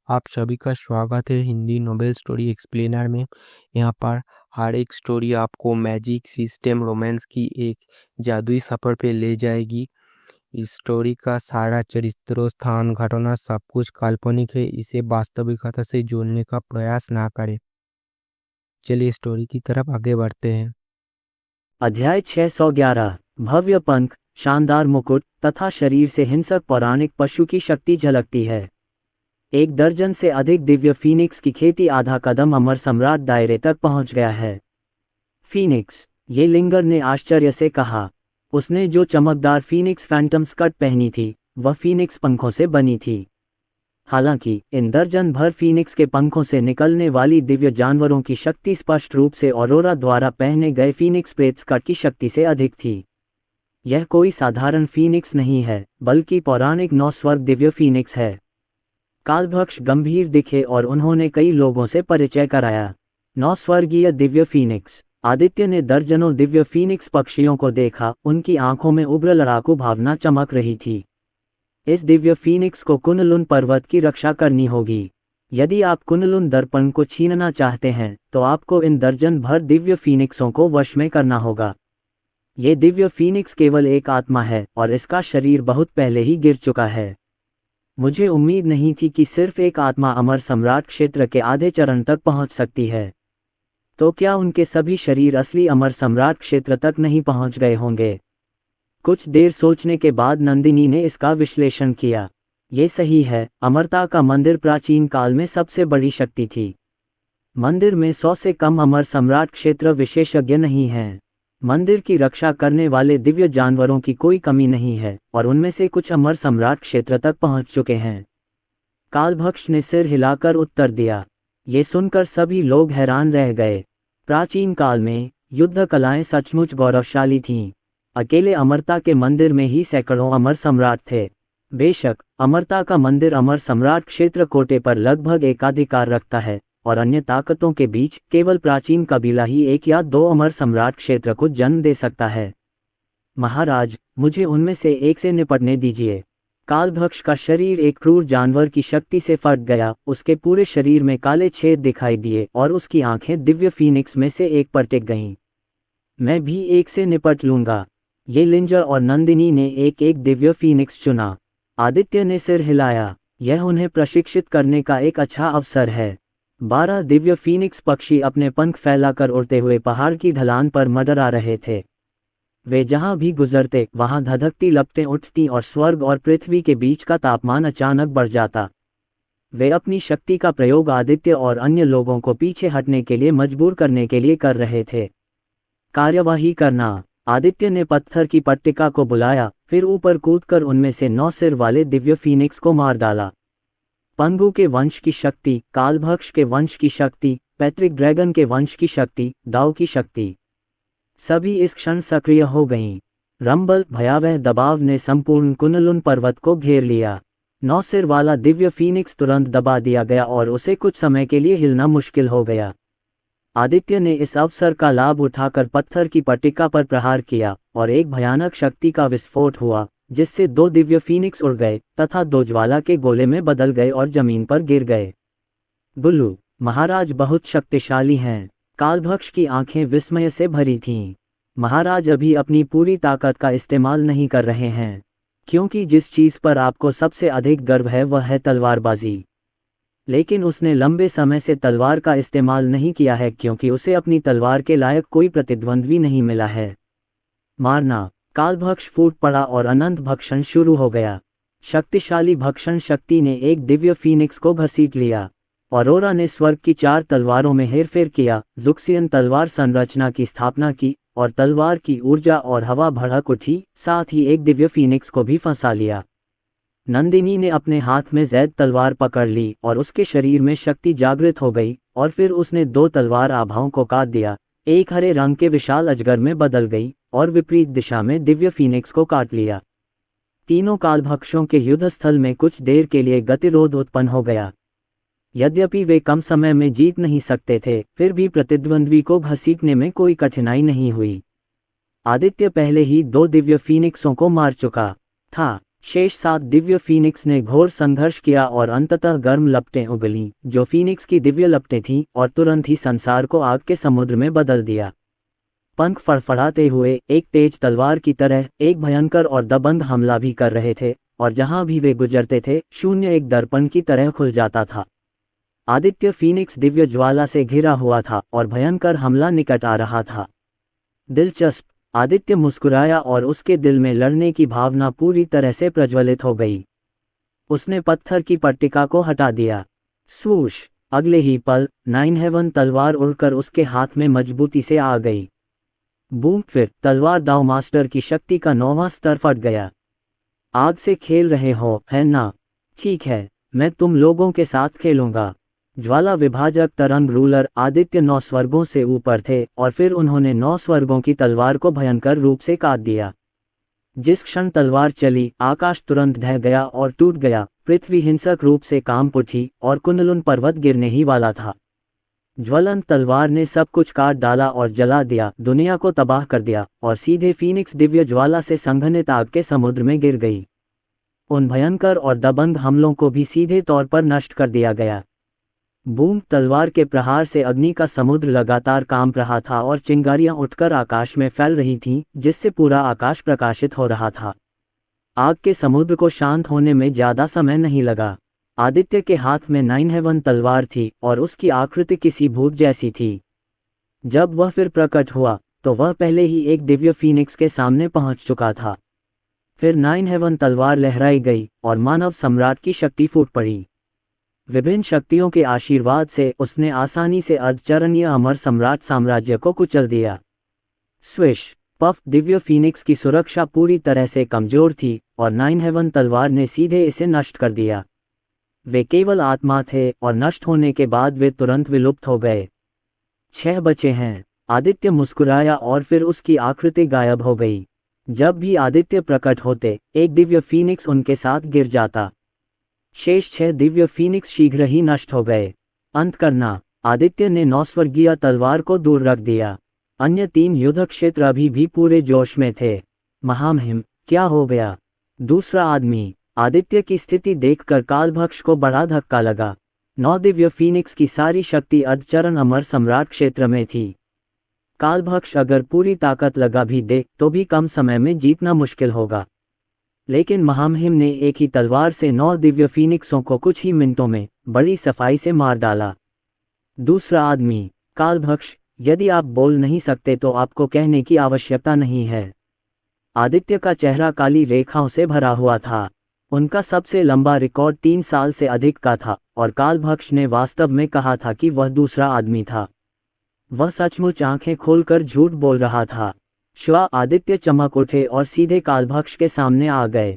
आप सभी का स्वागत है हिंदी नोबेल स्टोरी एक्सप्लेनर में। यहाँ पर हर एक स्टोरी आपको मैजिक सिस्टम रोमांस की एक जादुई सफ़र पे ले जाएगी। इस स्टोरी का सारा चरित्रों, स्थान, घटना सब कुछ काल्पनिक है। इसे वास्तविकता से जोड़ने का प्रयास ना करें। चलिए स्टोरी की तरफ आगे बढ़ते हैं। अध्याय 611 भव्य पंख, शानदार मुकुट तथा शरीर से हिंसक पौराणिक पशु की शक्ति झलकती है। 1 दर्जन से अधिक दिव्य फीनिक्स की खेती आधा कदम अमर सम्राट दायरे तक पहुंच गया है। फीनिक्स, ये लिंगर ने आश्चर्य से कहा। उसने जो चमकदार फीनिक्स फैंटम स्कर्ट पहनी थी वह फीनिक्स पंखों से बनी थी। हालांकि इन दर्जन भर फीनिक्स के पंखों से निकलने वाली दिव्य जानवरों की शक्ति स्पष्ट रूप से ऑरोरा द्वारा पहने गए फीनिक्स प्रेत स्कर्ट की शक्ति से अधिक थी। यह कोई साधारण फीनिक्स नहीं है, बल्कि पौराणिक 9 स्वर्ग दिव्य फीनिक्स है। कालभक्ष गंभीर दिखे और उन्होंने कई लोगों से परिचय कराया। 9 स्वर्गीय दिव्य फीनिक्स। आदित्य ने दर्जनों दिव्य फीनिक्स पक्षियों को देखा। उनकी आंखों में उग्र लड़ाकू भावना चमक रही थी। इस दिव्य फीनिक्स को कुनलुन पर्वत की रक्षा करनी होगी। यदि आप कुनलुन दर्पण को छीनना चाहते हैं तो आपको इन दर्जन भर दिव्य फीनिक्सों को वश में करना होगा। ये दिव्य फीनिक्स केवल एक आत्मा है और इसका शरीर बहुत पहले ही गिर चुका है। मुझे उम्मीद नहीं थी कि सिर्फ एक आत्मा अमर सम्राट क्षेत्र के आधे चरण तक पहुंच सकती है। तो क्या उनके सभी शरीर असली अमर सम्राट क्षेत्र तक नहीं पहुंच गए होंगे? कुछ देर सोचने के बाद नंदिनी ने इसका विश्लेषण किया। ये सही है, अमरता का मंदिर प्राचीन काल में सबसे बड़ी शक्ति थी। मंदिर में 100 से कम अमर सम्राट क्षेत्र विशेषज्ञ नहीं हैं। मंदिर की रक्षा करने वाले दिव्य जानवरों की कोई कमी नहीं है और उनमें से कुछ अमर सम्राट क्षेत्र तक पहुंच चुके हैं। कालभक्ष ने सिर हिलाकर उत्तर दिया। ये सुनकर सभी लोग हैरान रह गए। प्राचीन काल में युद्ध कलाएं सचमुच गौरवशाली थीं। अकेले अमरता के मंदिर में ही सैकड़ों अमर सम्राट थे। बेशक अमरता का मंदिर अमर सम्राट क्षेत्र कोटे पर लगभग एकाधिकार रखता है और अन्य ताकतों के बीच केवल प्राचीन कबीला ही 1 या 2 अमर सम्राट क्षेत्र को जन्म दे सकता है। महाराज, मुझे उनमें से एक से निपटने दीजिए। कालभक्ष का शरीर एक क्रूर जानवर की शक्ति से फट गया। उसके पूरे शरीर में काले छेद दिखाई दिए और उसकी आंखें दिव्य फीनिक्स में से एक पर टिक गईं। मैं भी एक से निपट लूंगा। ये लिंजर और नंदिनी ने एक एक दिव्य फीनिक्स चुना। आदित्य ने सिर हिलाया। यह उन्हें प्रशिक्षित करने का एक अच्छा अवसर है। 12 दिव्य फीनिक्स पक्षी अपने पंख फैलाकर उड़ते हुए पहाड़ की ढलान पर मंडरा रहे थे। वे जहां भी गुजरते वहां धधकती लपटें उठती और स्वर्ग और पृथ्वी के बीच का तापमान अचानक बढ़ जाता। वे अपनी शक्ति का प्रयोग आदित्य और अन्य लोगों को पीछे हटने के लिए मजबूर करने के लिए कर रहे थे। कार्यवाही करना। आदित्य ने पत्थर की पट्टिका को बुलाया, फिर ऊपर कूदकर उनमें से 9 सिर वाले दिव्य फीनिक्स को मार डाला। पंगु के वंश की शक्ति, कालभक्ष के वंश की शक्ति, पैट्रिक ड्रैगन के वंश की शक्ति, दाव की शक्ति, सभी इस क्षण सक्रिय हो गईं। रंबल, भयावह दबाव ने संपूर्ण कुनलुन पर्वत को घेर लिया। 9 सिर वाला दिव्य फीनिक्स तुरंत दबा दिया गया और उसे कुछ समय के लिए हिलना मुश्किल हो गया। आदित्य ने इस अवसर का लाभ उठाकर पत्थर की पट्टिका पर प्रहार किया और एक भयानक शक्ति का विस्फोट हुआ, जिससे 2 दिव्य फीनिक्स उड़ गए तथा 2 ज्वाला के गोले में बदल गए और जमीन पर गिर गए। गुल्लू, महाराज बहुत शक्तिशाली हैं। कालभक्ष की आंखें विस्मय से भरी थीं। महाराज अभी अपनी पूरी ताकत का इस्तेमाल नहीं कर रहे हैं, क्योंकि जिस चीज पर आपको सबसे अधिक गर्व है वह है तलवारबाजी। लेकिन उसने लंबे समय से तलवार का इस्तेमाल नहीं किया है क्योंकि उसे अपनी तलवार के लायक कोई प्रतिद्वंद्वी नहीं मिला है। मारना। कालभक्ष फूट पड़ा और अनंत भक्षण शुरू हो गया। शक्तिशाली भक्षण शक्ति ने एक दिव्य फीनिक्स को घसीट लिया। ऑरोरा ने स्वर्ग की 4 तलवारों में हेरफेर किया, ज़ुक्सियन तलवार संरचना की स्थापना की और तलवार की ऊर्जा और हवा भड़क उठी, साथ ही एक दिव्य फीनिक्स को भी फंसा लिया। नंदिनी ने अपने हाथ में जैद तलवार पकड़ ली और उसके शरीर में शक्ति जागृत हो गई और फिर उसने 2 तलवार आभाओं को काट दिया। एक हरे रंग के विशाल अजगर में बदल गई और विपरीत दिशा में दिव्य फीनिक्स को काट लिया। तीनों कालभक्षों के युद्धस्थल में कुछ देर के लिए गतिरोध उत्पन्न हो गया। यद्यपि वे कम समय में जीत नहीं सकते थे, फिर भी प्रतिद्वंद्वी को घसीटने में कोई कठिनाई नहीं हुई। आदित्य पहले ही 2 दिव्य फीनिक्सों को मार चुका था। शेष 7 दिव्य फीनिक्स ने घोर संघर्ष किया और अंततः गर्म लपटें उगलीं, जो फीनिक्स की दिव्य लपटें थीं, और तुरंत ही संसार को आग के समुद्र में बदल दिया। पंख फड़फड़ाते हुए, एक तेज तलवार की तरह, एक भयंकर और दबंग हमला भी कर रहे थे, और जहां भी वे गुजरते थे, शून्य एक दर्पण की तरह खुल जाता था। आदित्य फीनिक्स दिव्य ज्वाला से घिरा हुआ था और भयंकर हमला निकट आ रहा था। दिलचस्प। आदित्य मुस्कुराया और उसके दिल में लड़ने की भावना पूरी तरह से प्रज्वलित हो गई। उसने पत्थर की पट्टिका को हटा दिया। स्वूश! अगले ही पल, 9 हेवन तलवार उड़कर उसके हाथ में मजबूती से आ गई। बूम! फिर तलवार दाव मास्टर की शक्ति का 9वां स्तर फट गया। आग से खेल रहे हो, है ना? ठीक है, मैं तुम लोगों के साथ खेलूंगा। ज्वाला विभाजक तरंग रूलर आदित्य 9 स्वर्गों से ऊपर थे, और फिर उन्होंने 9 स्वर्गों की तलवार को भयंकर रूप से काट दिया। जिस क्षण तलवार चली, आकाश तुरंत ढह गया और टूट गया, पृथ्वी हिंसक रूप से कांप उठी, और कुंडलुन पर्वत गिरने ही वाला था। ज्वलंत तलवार ने सब कुछ काट डाला और जला दिया, दुनिया को तबाह कर दिया, और सीधे फीनिक्स दिव्य ज्वाला से संघनित आग के समुद्र में गिर गई। उन भयंकर और दबंग हमलों को भी सीधे तौर पर नष्ट कर दिया गया। बूम! तलवार के प्रहार से अग्नि का समुद्र लगातार कांप रहा था और चिंगारियां उठकर आकाश में फैल रही थीं, जिससे पूरा आकाश प्रकाशित हो रहा था। आग के समुद्र को शांत होने में ज्यादा समय नहीं लगा। आदित्य के हाथ में 9 हेवन तलवार थी और उसकी आकृति किसी भूत जैसी थी। जब वह फिर प्रकट हुआ, तो वह पहले ही एक दिव्य फीनिक्स के सामने पहुंच चुका था। फिर 9 हेवन तलवार लहराई गई और मानव सम्राट की शक्ति फूट पड़ी। विभिन्न शक्तियों के आशीर्वाद से उसने आसानी से अर्धचरणीय अमर सम्राट साम्राज्य को कुचल दिया। स्विश! पफ! दिव्य फीनिक्स की सुरक्षा पूरी तरह से कमजोर थी, और 9 हेवन तलवार ने सीधे इसे नष्ट कर दिया। वे केवल आत्मा थे, और नष्ट होने के बाद वे तुरंत विलुप्त हो गए। 6 बचे हैं। आदित्य मुस्कुराया और फिर उसकी आकृति गायब हो गई। जब भी आदित्य प्रकट होते, एक दिव्य फीनिक्स उनके साथ गिर जाता। शेष 6 दिव्य फीनिक्स शीघ्र ही नष्ट हो गए। अंत करना। आदित्य ने 9 स्वर्गीय तलवार को दूर रख दिया। अन्य 3 युद्ध क्षेत्र अभी भी पूरे जोश में थे। महामहिम, क्या हो गया? दूसरा आदमी। आदित्य की स्थिति देखकर कालभक्ष को बड़ा धक्का लगा। 9 दिव्य फीनिक्स की सारी शक्ति अर्धचरण अमर सम्राट क्षेत्र में थी। कालभक्ष अगर पूरी ताकत लगा भी दे, तो भी कम समय में जीतना मुश्किल होगा। लेकिन महामहिम ने एक ही तलवार से 9 दिव्य फीनिक्सों को कुछ ही मिनटों में बड़ी सफाई से मार डाला। दूसरा आदमी। कालभक्ष, यदि आप बोल नहीं सकते तो आपको कहने की आवश्यकता नहीं है। आदित्य का चेहरा काली रेखाओं से भरा हुआ था। उनका सबसे लंबा रिकॉर्ड 3 साल से अधिक का था, और कालभक्ष ने वास्तव में कहा था कि वह दूसरा आदमी था। वह सचमुच आंखें खोलकर झूठ बोल रहा था। श्वा! आदित्य चमक उठे और सीधे कालभक्ष के सामने आ गए।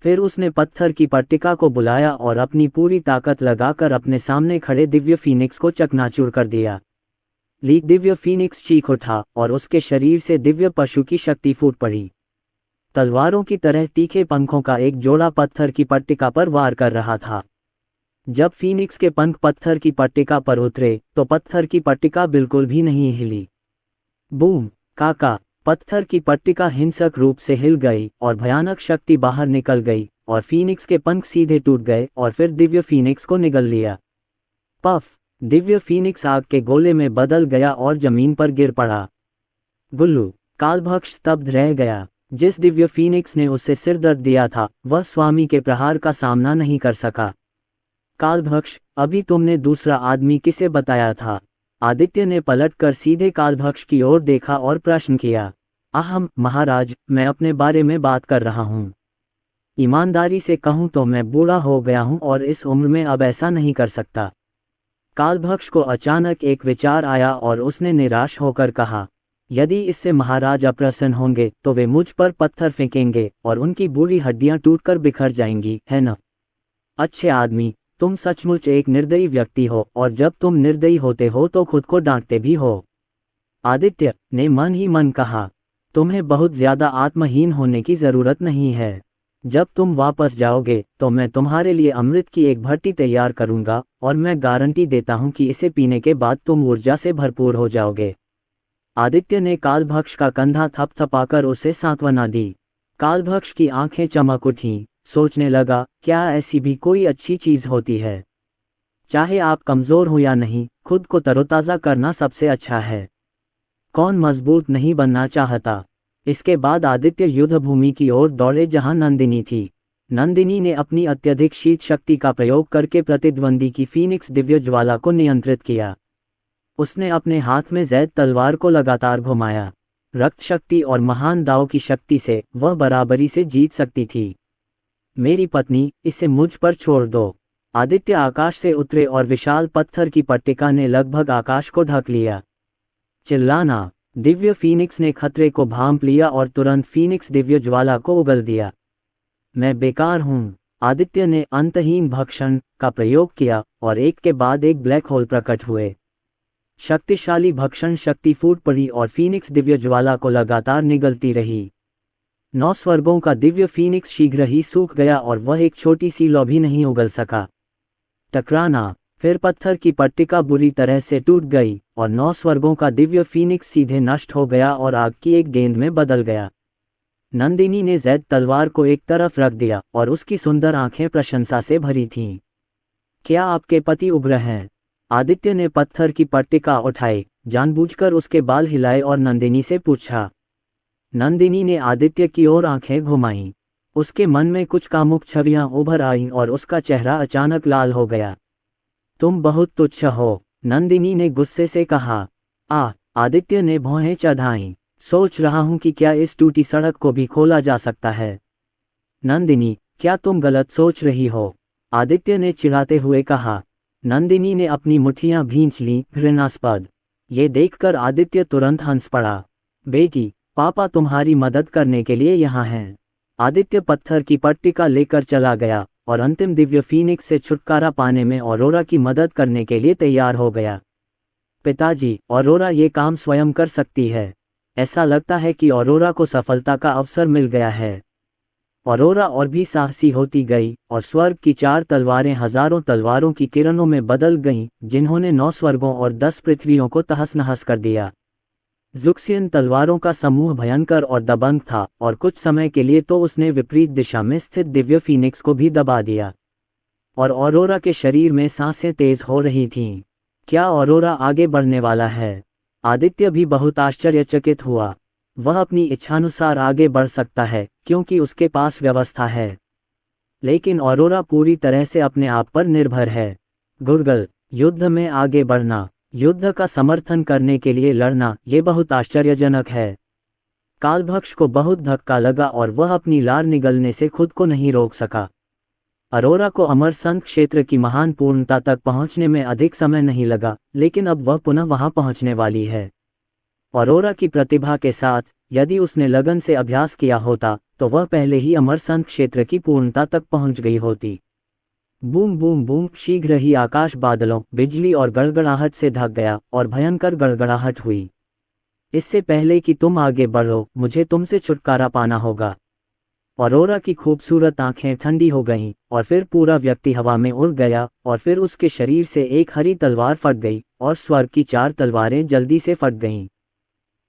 फिर उसने पत्थर की पट्टिका को बुलाया और अपनी पूरी ताकत लगाकर अपने सामने खड़े दिव्य फीनिक्स को चकनाचूर कर दिया। लीक दिव्य फीनिक्स चीख उठा और उसके शरीर से दिव्य पशु की शक्ति फूट पड़ी। तलवारों की तरह तीखे पंखों का एक जोड़ा पत्थर की पट्टिका पर वार कर रहा था। जब फीनिक्स के पंख पत्थर की पट्टिका पर उतरे, तो पत्थर की पट्टिका बिल्कुल भी नहीं हिली। बूम! काका! पत्थर की पट्टिका हिंसक रूप से हिल गई और भयानक शक्ति बाहर निकल गई, और फीनिक्स के पंख सीधे टूट गए और फिर दिव्य फीनिक्स को निगल लिया। पफ! दिव्य फीनिक्स आग के गोले में बदल गया और जमीन पर गिर पड़ा। गुल्लू! कालभक्ष स्तब्ध रह गया। जिस दिव्य फीनिक्स ने उसे सिरदर्द दिया था, वह स्वामी के प्रहार का सामना नहीं कर सका। कालभक्ष, अभी तुमने दूसरा आदमी किसे बताया था? आदित्य ने पलटकर सीधे कालभक्ष की ओर देखा और प्रश्न किया। अहम, महाराज, मैं अपने बारे में बात कर रहा हूँ। ईमानदारी से कहूँ तो मैं बूढ़ा हो गया हूँ और इस उम्र में अब ऐसा नहीं कर सकता। कालभक्ष को अचानक एक विचार आया और उसने निराश होकर कहा, यदि इससे महाराज अप्रसन्न होंगे तो वे मुझ पर पत्थर फेंकेंगे और उनकी बूढ़ी हड्डियां टूटकर बिखर जाएंगी, है न? अच्छे आदमी, तुम सचमुच एक निर्दयी व्यक्ति हो, और जब तुम निर्दयी होते हो तो खुद को डांटते भी हो। आदित्य ने मन ही मन कहा, तुम्हें बहुत ज्यादा आत्महीन होने की जरूरत नहीं है। जब तुम वापस जाओगे तो मैं तुम्हारे लिए अमृत की एक भट्टी तैयार करूंगा, और मैं गारंटी देता हूं कि इसे पीने के बाद तुम ऊर्जा से भरपूर हो जाओगे। आदित्य ने कालभक्ष का कंधा थपथपाकर उसे सांत्वना दी। कालभक्ष की आंखें चमक उठीं, सोचने लगा, क्या ऐसी भी कोई अच्छी चीज होती है? चाहे आप कमजोर हो या नहीं, खुद को तरोताजा करना सबसे अच्छा है। कौन मजबूत नहीं बनना चाहता? इसके बाद आदित्य युद्ध भूमि की ओर दौड़े जहां नंदिनी थी। नंदिनी ने अपनी अत्यधिक शीत शक्ति का प्रयोग करके प्रतिद्वंदी की फीनिक्स दिव्य ज्वाला को नियंत्रित किया। उसने अपने हाथ में जैद तलवार को लगातार घुमाया। रक्त शक्ति और महान दाव की शक्ति से वह बराबरी से जीत सकती थी। मेरी पत्नी, इसे मुझ पर छोड़ दो। आदित्य आकाश से उतरे और विशाल पत्थर की पट्टिका ने लगभग आकाश को ढक लिया। चिल्लाना। दिव्य फीनिक्स ने खतरे को भांप लिया और तुरंत फीनिक्स दिव्य ज्वाला को उगल दिया। मैं बेकार हूं। आदित्य ने अंतहीन भक्षण का प्रयोग किया और एक के बाद एक ब्लैक होल प्रकट हुए। शक्तिशाली भक्षण शक्ति फूट पड़ी और फीनिक्स दिव्य ज्वाला को लगातार निगलती रही। 9 स्वर्गों का दिव्य फीनिक्स शीघ्र ही सूख गया और वह एक छोटी सी लौ भी नहीं उगल सका। टकराना। फिर पत्थर की पट्टिका बुरी तरह से टूट गई और 9 स्वर्गों का दिव्य फीनिक्स सीधे नष्ट हो गया और आग की एक गेंद में बदल गया। नंदिनी ने जैद तलवार को एक तरफ रख दिया और उसकी सुंदर आंखें प्रशंसा से भरी थीं। क्या आपके पति उग्र हैं? आदित्य ने पत्थर की पट्टिका उठाई, जानबूझकर उसके बाल हिलाए और नंदिनी से पूछा। नंदिनी ने आदित्य की ओर आंखें घुमाईं। उसके मन में कुछ कामुक छवियां उभर आईं और उसका चेहरा अचानक लाल हो गया। तुम बहुत तुच्छ हो, नंदिनी ने गुस्से से कहा। आदित्य ने भौहें चढ़ाईं। सोच रहा हूं कि क्या इस टूटी सड़क को भी खोला जा सकता है। नंदिनी, क्या तुम गलत सोच रही हो? आदित्य ने चिढ़ाते हुए कहा। नंदिनी ने अपनी मुट्ठियां भींच लीं, घृणास्पद। ये देखकर आदित्य तुरंत हंस पड़ा। बेटी, पापा तुम्हारी मदद करने के लिए यहाँ हैं। आदित्य पत्थर की पट्टिका लेकर चला गया और अंतिम दिव्य फीनिक्स से छुटकारा पाने में ऑरोरा की मदद करने के लिए तैयार हो गया। पिताजी, ऑरोरा ये काम स्वयं कर सकती है। ऐसा लगता है कि ऑरोरा को सफलता का अवसर मिल गया है। ऑरोरा और भी साहसी होती गई और स्वर्ग की 4 तलवारें हजारों तलवारों की किरणों में बदल गईं, जिन्होंने 9 स्वर्गों और 10 पृथ्वियों को तहस-नहस कर दिया। ज़ुक्सियन तलवारों का समूह भयंकर और दबंग था और कुछ समय के लिए तो उसने विपरीत दिशा में स्थित दिव्य फीनिक्स को भी दबा दिया। और ऑरोरा के शरीर में सांसें तेज हो रही थीं। क्या ऑरोरा आगे बढ़ने वाला है? आदित्य भी बहुत आश्चर्यचकित हुआ। वह अपनी इच्छानुसार आगे बढ़ सकता है क्योंकि उसके पास व्यवस्था है, लेकिन ऑरोरा पूरी तरह से अपने आप पर निर्भर है। गुरगल, युद्ध में आगे बढ़ना, युद्ध का समर्थन करने के लिए लड़ना, ये बहुत आश्चर्यजनक है। कालभक्ष को बहुत धक्का लगा और वह अपनी लार निगलने से खुद को नहीं रोक सका। अरोरा को अमरसंत क्षेत्र की महान पूर्णता तक पहुंचने में अधिक समय नहीं लगा, लेकिन अब वह पुनः वहां पहुंचने वाली है। अरोरा की प्रतिभा के साथ यदि उसने लगन से अभ्यास किया होता तो वह पहले ही अमरसंत क्षेत्र की पूर्णता तक पहुंच गई होती। बूम बूम बूम, शीघ्र ही आकाश बादलों, बिजली और गड़गड़ाहट से ढक गया और भयंकर गड़गड़ाहट हुई। इससे पहले कि तुम आगे बढ़ो, मुझे तुमसे छुटकारा पाना होगा। अरोरा की खूबसूरत आंखें ठंडी हो गईं और फिर पूरा व्यक्ति हवा में उड़ गया और फिर उसके शरीर से एक हरी तलवार फट गई और स्वर्ग की 4 तलवारें जल्दी से फट गईं।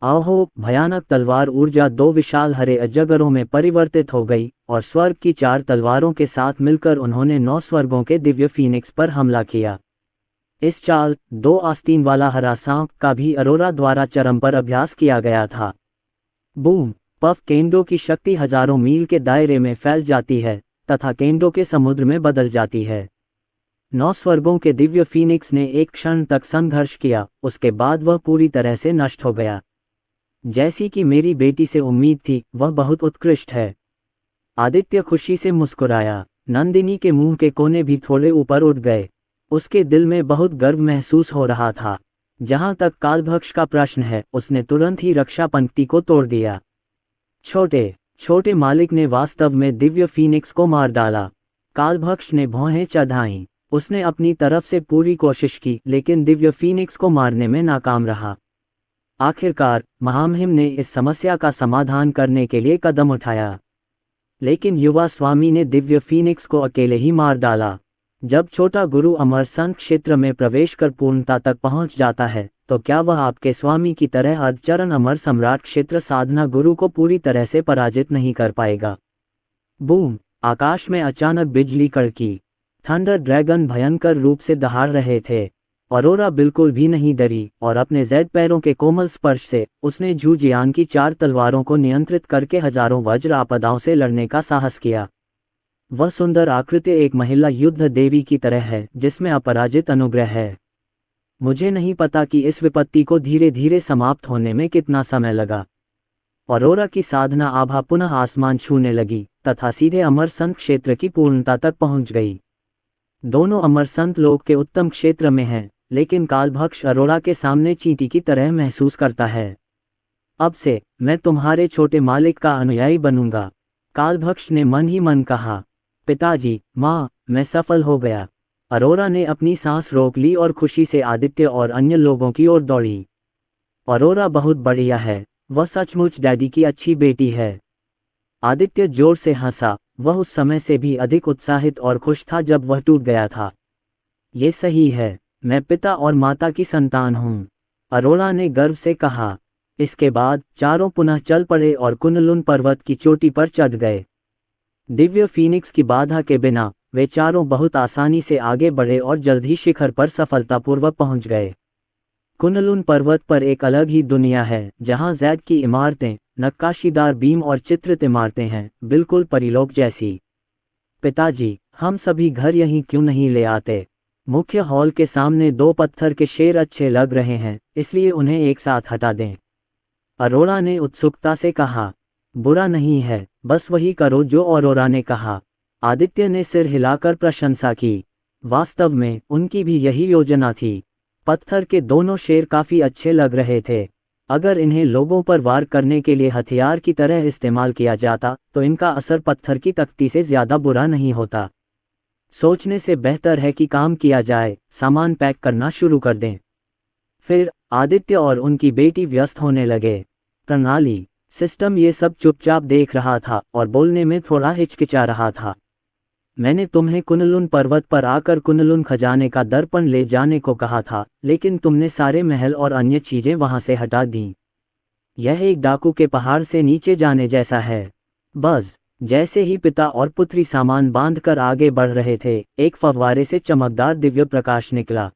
आहो, भयानक तलवार ऊर्जा 2 विशाल हरे अजगरों में परिवर्तित हो गई और स्वर्ग की 4 तलवारों के साथ मिलकर उन्होंने 9 स्वर्गों के दिव्य फीनिक्स पर हमला किया। इस चाल 2 आस्तीन वाला हरा सांप का भी अरोरा द्वारा चरम पर अभ्यास किया गया था। बूम पफ, केंडो की शक्ति हजारों मील के दायरे में फैल जाती है तथा केंडो के समुद्र में बदल जाती है। 9 स्वर्गों के दिव्य फीनिक्स ने एक क्षण तक संघर्ष किया, उसके बाद वह पूरी तरह से नष्ट हो गया। जैसी कि मेरी बेटी से उम्मीद थी, वह बहुत उत्कृष्ट है। आदित्य खुशी से मुस्कुराया। नंदिनी के मुंह के कोने भी थोड़े ऊपर उठ गए। उसके दिल में बहुत गर्व महसूस हो रहा था। जहां तक कालभक्ष का प्रश्न है, उसने तुरंत ही रक्षा पंक्ति को तोड़ दिया। छोटे मालिक ने वास्तव में दिव्य फीनिक्स को मार डाला। कालभक्ष ने भौहें चढ़ाईं। उसने अपनी तरफ से पूरी कोशिश की, लेकिन दिव्य फीनिक्स को मारने में नाकाम रहा। आखिरकार महामहिम ने इस समस्या का समाधान करने के लिए कदम उठाया, लेकिन युवा स्वामी ने दिव्य फीनिक्स को अकेले ही मार डाला। जब छोटा गुरु अमरसंत क्षेत्र में प्रवेश कर पूर्णता तक पहुंच जाता है तो क्या वह आपके स्वामी की तरह अर्धचरण अमर सम्राट क्षेत्र साधना गुरु को पूरी तरह से पराजित नहीं कर पाएगा? बूम! आकाश में अचानक बिजली कड़की। थंडर ड्रैगन भयंकर रूप से दहाड़ रहे थे। अरोरा बिल्कुल भी नहीं डरी और अपने जेड पैरों के कोमल स्पर्श से उसने झू जियांग की 4 तलवारों को नियंत्रित करके हजारों वज्र आपदाओं से लड़ने का साहस किया। वह सुंदर आकृति एक महिला युद्ध देवी की तरह है जिसमें अपराजित अनुग्रह है। मुझे नहीं पता कि इस विपत्ति को धीरे धीरे समाप्त होने में कितना समय लगा। अरोरा की साधना आभा पुनः आसमान छूने लगी तथा सीधे अमर संत क्षेत्र की पूर्णता तक पहुंच गई। दोनों अमर संत लोक के उत्तम क्षेत्र में हैं, लेकिन कालभक्ष अरोरा के सामने चींटी की तरह महसूस करता है। अब से मैं तुम्हारे छोटे मालिक का अनुयायी बनूंगा, कालभक्ष ने मन ही मन कहा। पिताजी, माँ, मैं सफल हो गया। अरोरा ने अपनी सांस रोक ली और खुशी से आदित्य और अन्य लोगों की ओर दौड़ी। अरोरा बहुत बढ़िया है, वह सचमुच डैडी की अच्छी बेटी है। आदित्य जोर से हंसा। वह उस समय से भी अधिक उत्साहित और खुश था जब वह टूट गया था। ये सही है, मैं पिता और माता की संतान हूँ, अरोरा ने गर्व से कहा। इसके बाद चारों पुनः चल पड़े और कुनलुन पर्वत की चोटी पर चढ़ गए। दिव्य फीनिक्स की बाधा के बिना वे चारों बहुत आसानी से आगे बढ़े और जल्द ही शिखर पर सफलतापूर्वक पहुंच गए। कुनलुन पर्वत पर एक अलग ही दुनिया है जहां जैद की इमारतें, नक्काशीदार बीम और चित्रित इमारतें हैं, बिल्कुल परिलोक जैसी। पिताजी, हम सभी घर यहीं क्यों नहीं ले आते? मुख्य हॉल के सामने 2 पत्थर के शेर अच्छे लग रहे हैं, इसलिए उन्हें एक साथ हटा दें, अरोरा ने उत्सुकता से कहा। बुरा नहीं है, बस वही करो जो अरोरा ने कहा, आदित्य ने सिर हिलाकर प्रशंसा की। वास्तव में उनकी भी यही योजना थी। पत्थर के दोनों शेर काफी अच्छे लग रहे थे। अगर इन्हें लोगों पर वार करने के लिए हथियार की तरह इस्तेमाल किया जाता तो इनका असर पत्थर की तख्ती से ज्यादा बुरा नहीं होता। सोचने से बेहतर है कि काम किया जाए, सामान पैक करना शुरू कर दें। फिर आदित्य और उनकी बेटी व्यस्त होने लगे। प्रणाली सिस्टम ये सब चुपचाप देख रहा था और बोलने में थोड़ा हिचकिचा रहा था। मैंने तुम्हें कुनलुन पर्वत पर आकर कुनलुन खजाने का दर्पण ले जाने को कहा था, लेकिन तुमने सारे महल और अन्य चीजें वहां से हटा दी। यह एक डाकू के पहाड़ से नीचे जाने जैसा है। बस जैसे ही पिता और पुत्री सामान बांधकर आगे बढ़ रहे थे, एक फव्वारे से चमकदार दिव्य प्रकाश निकला।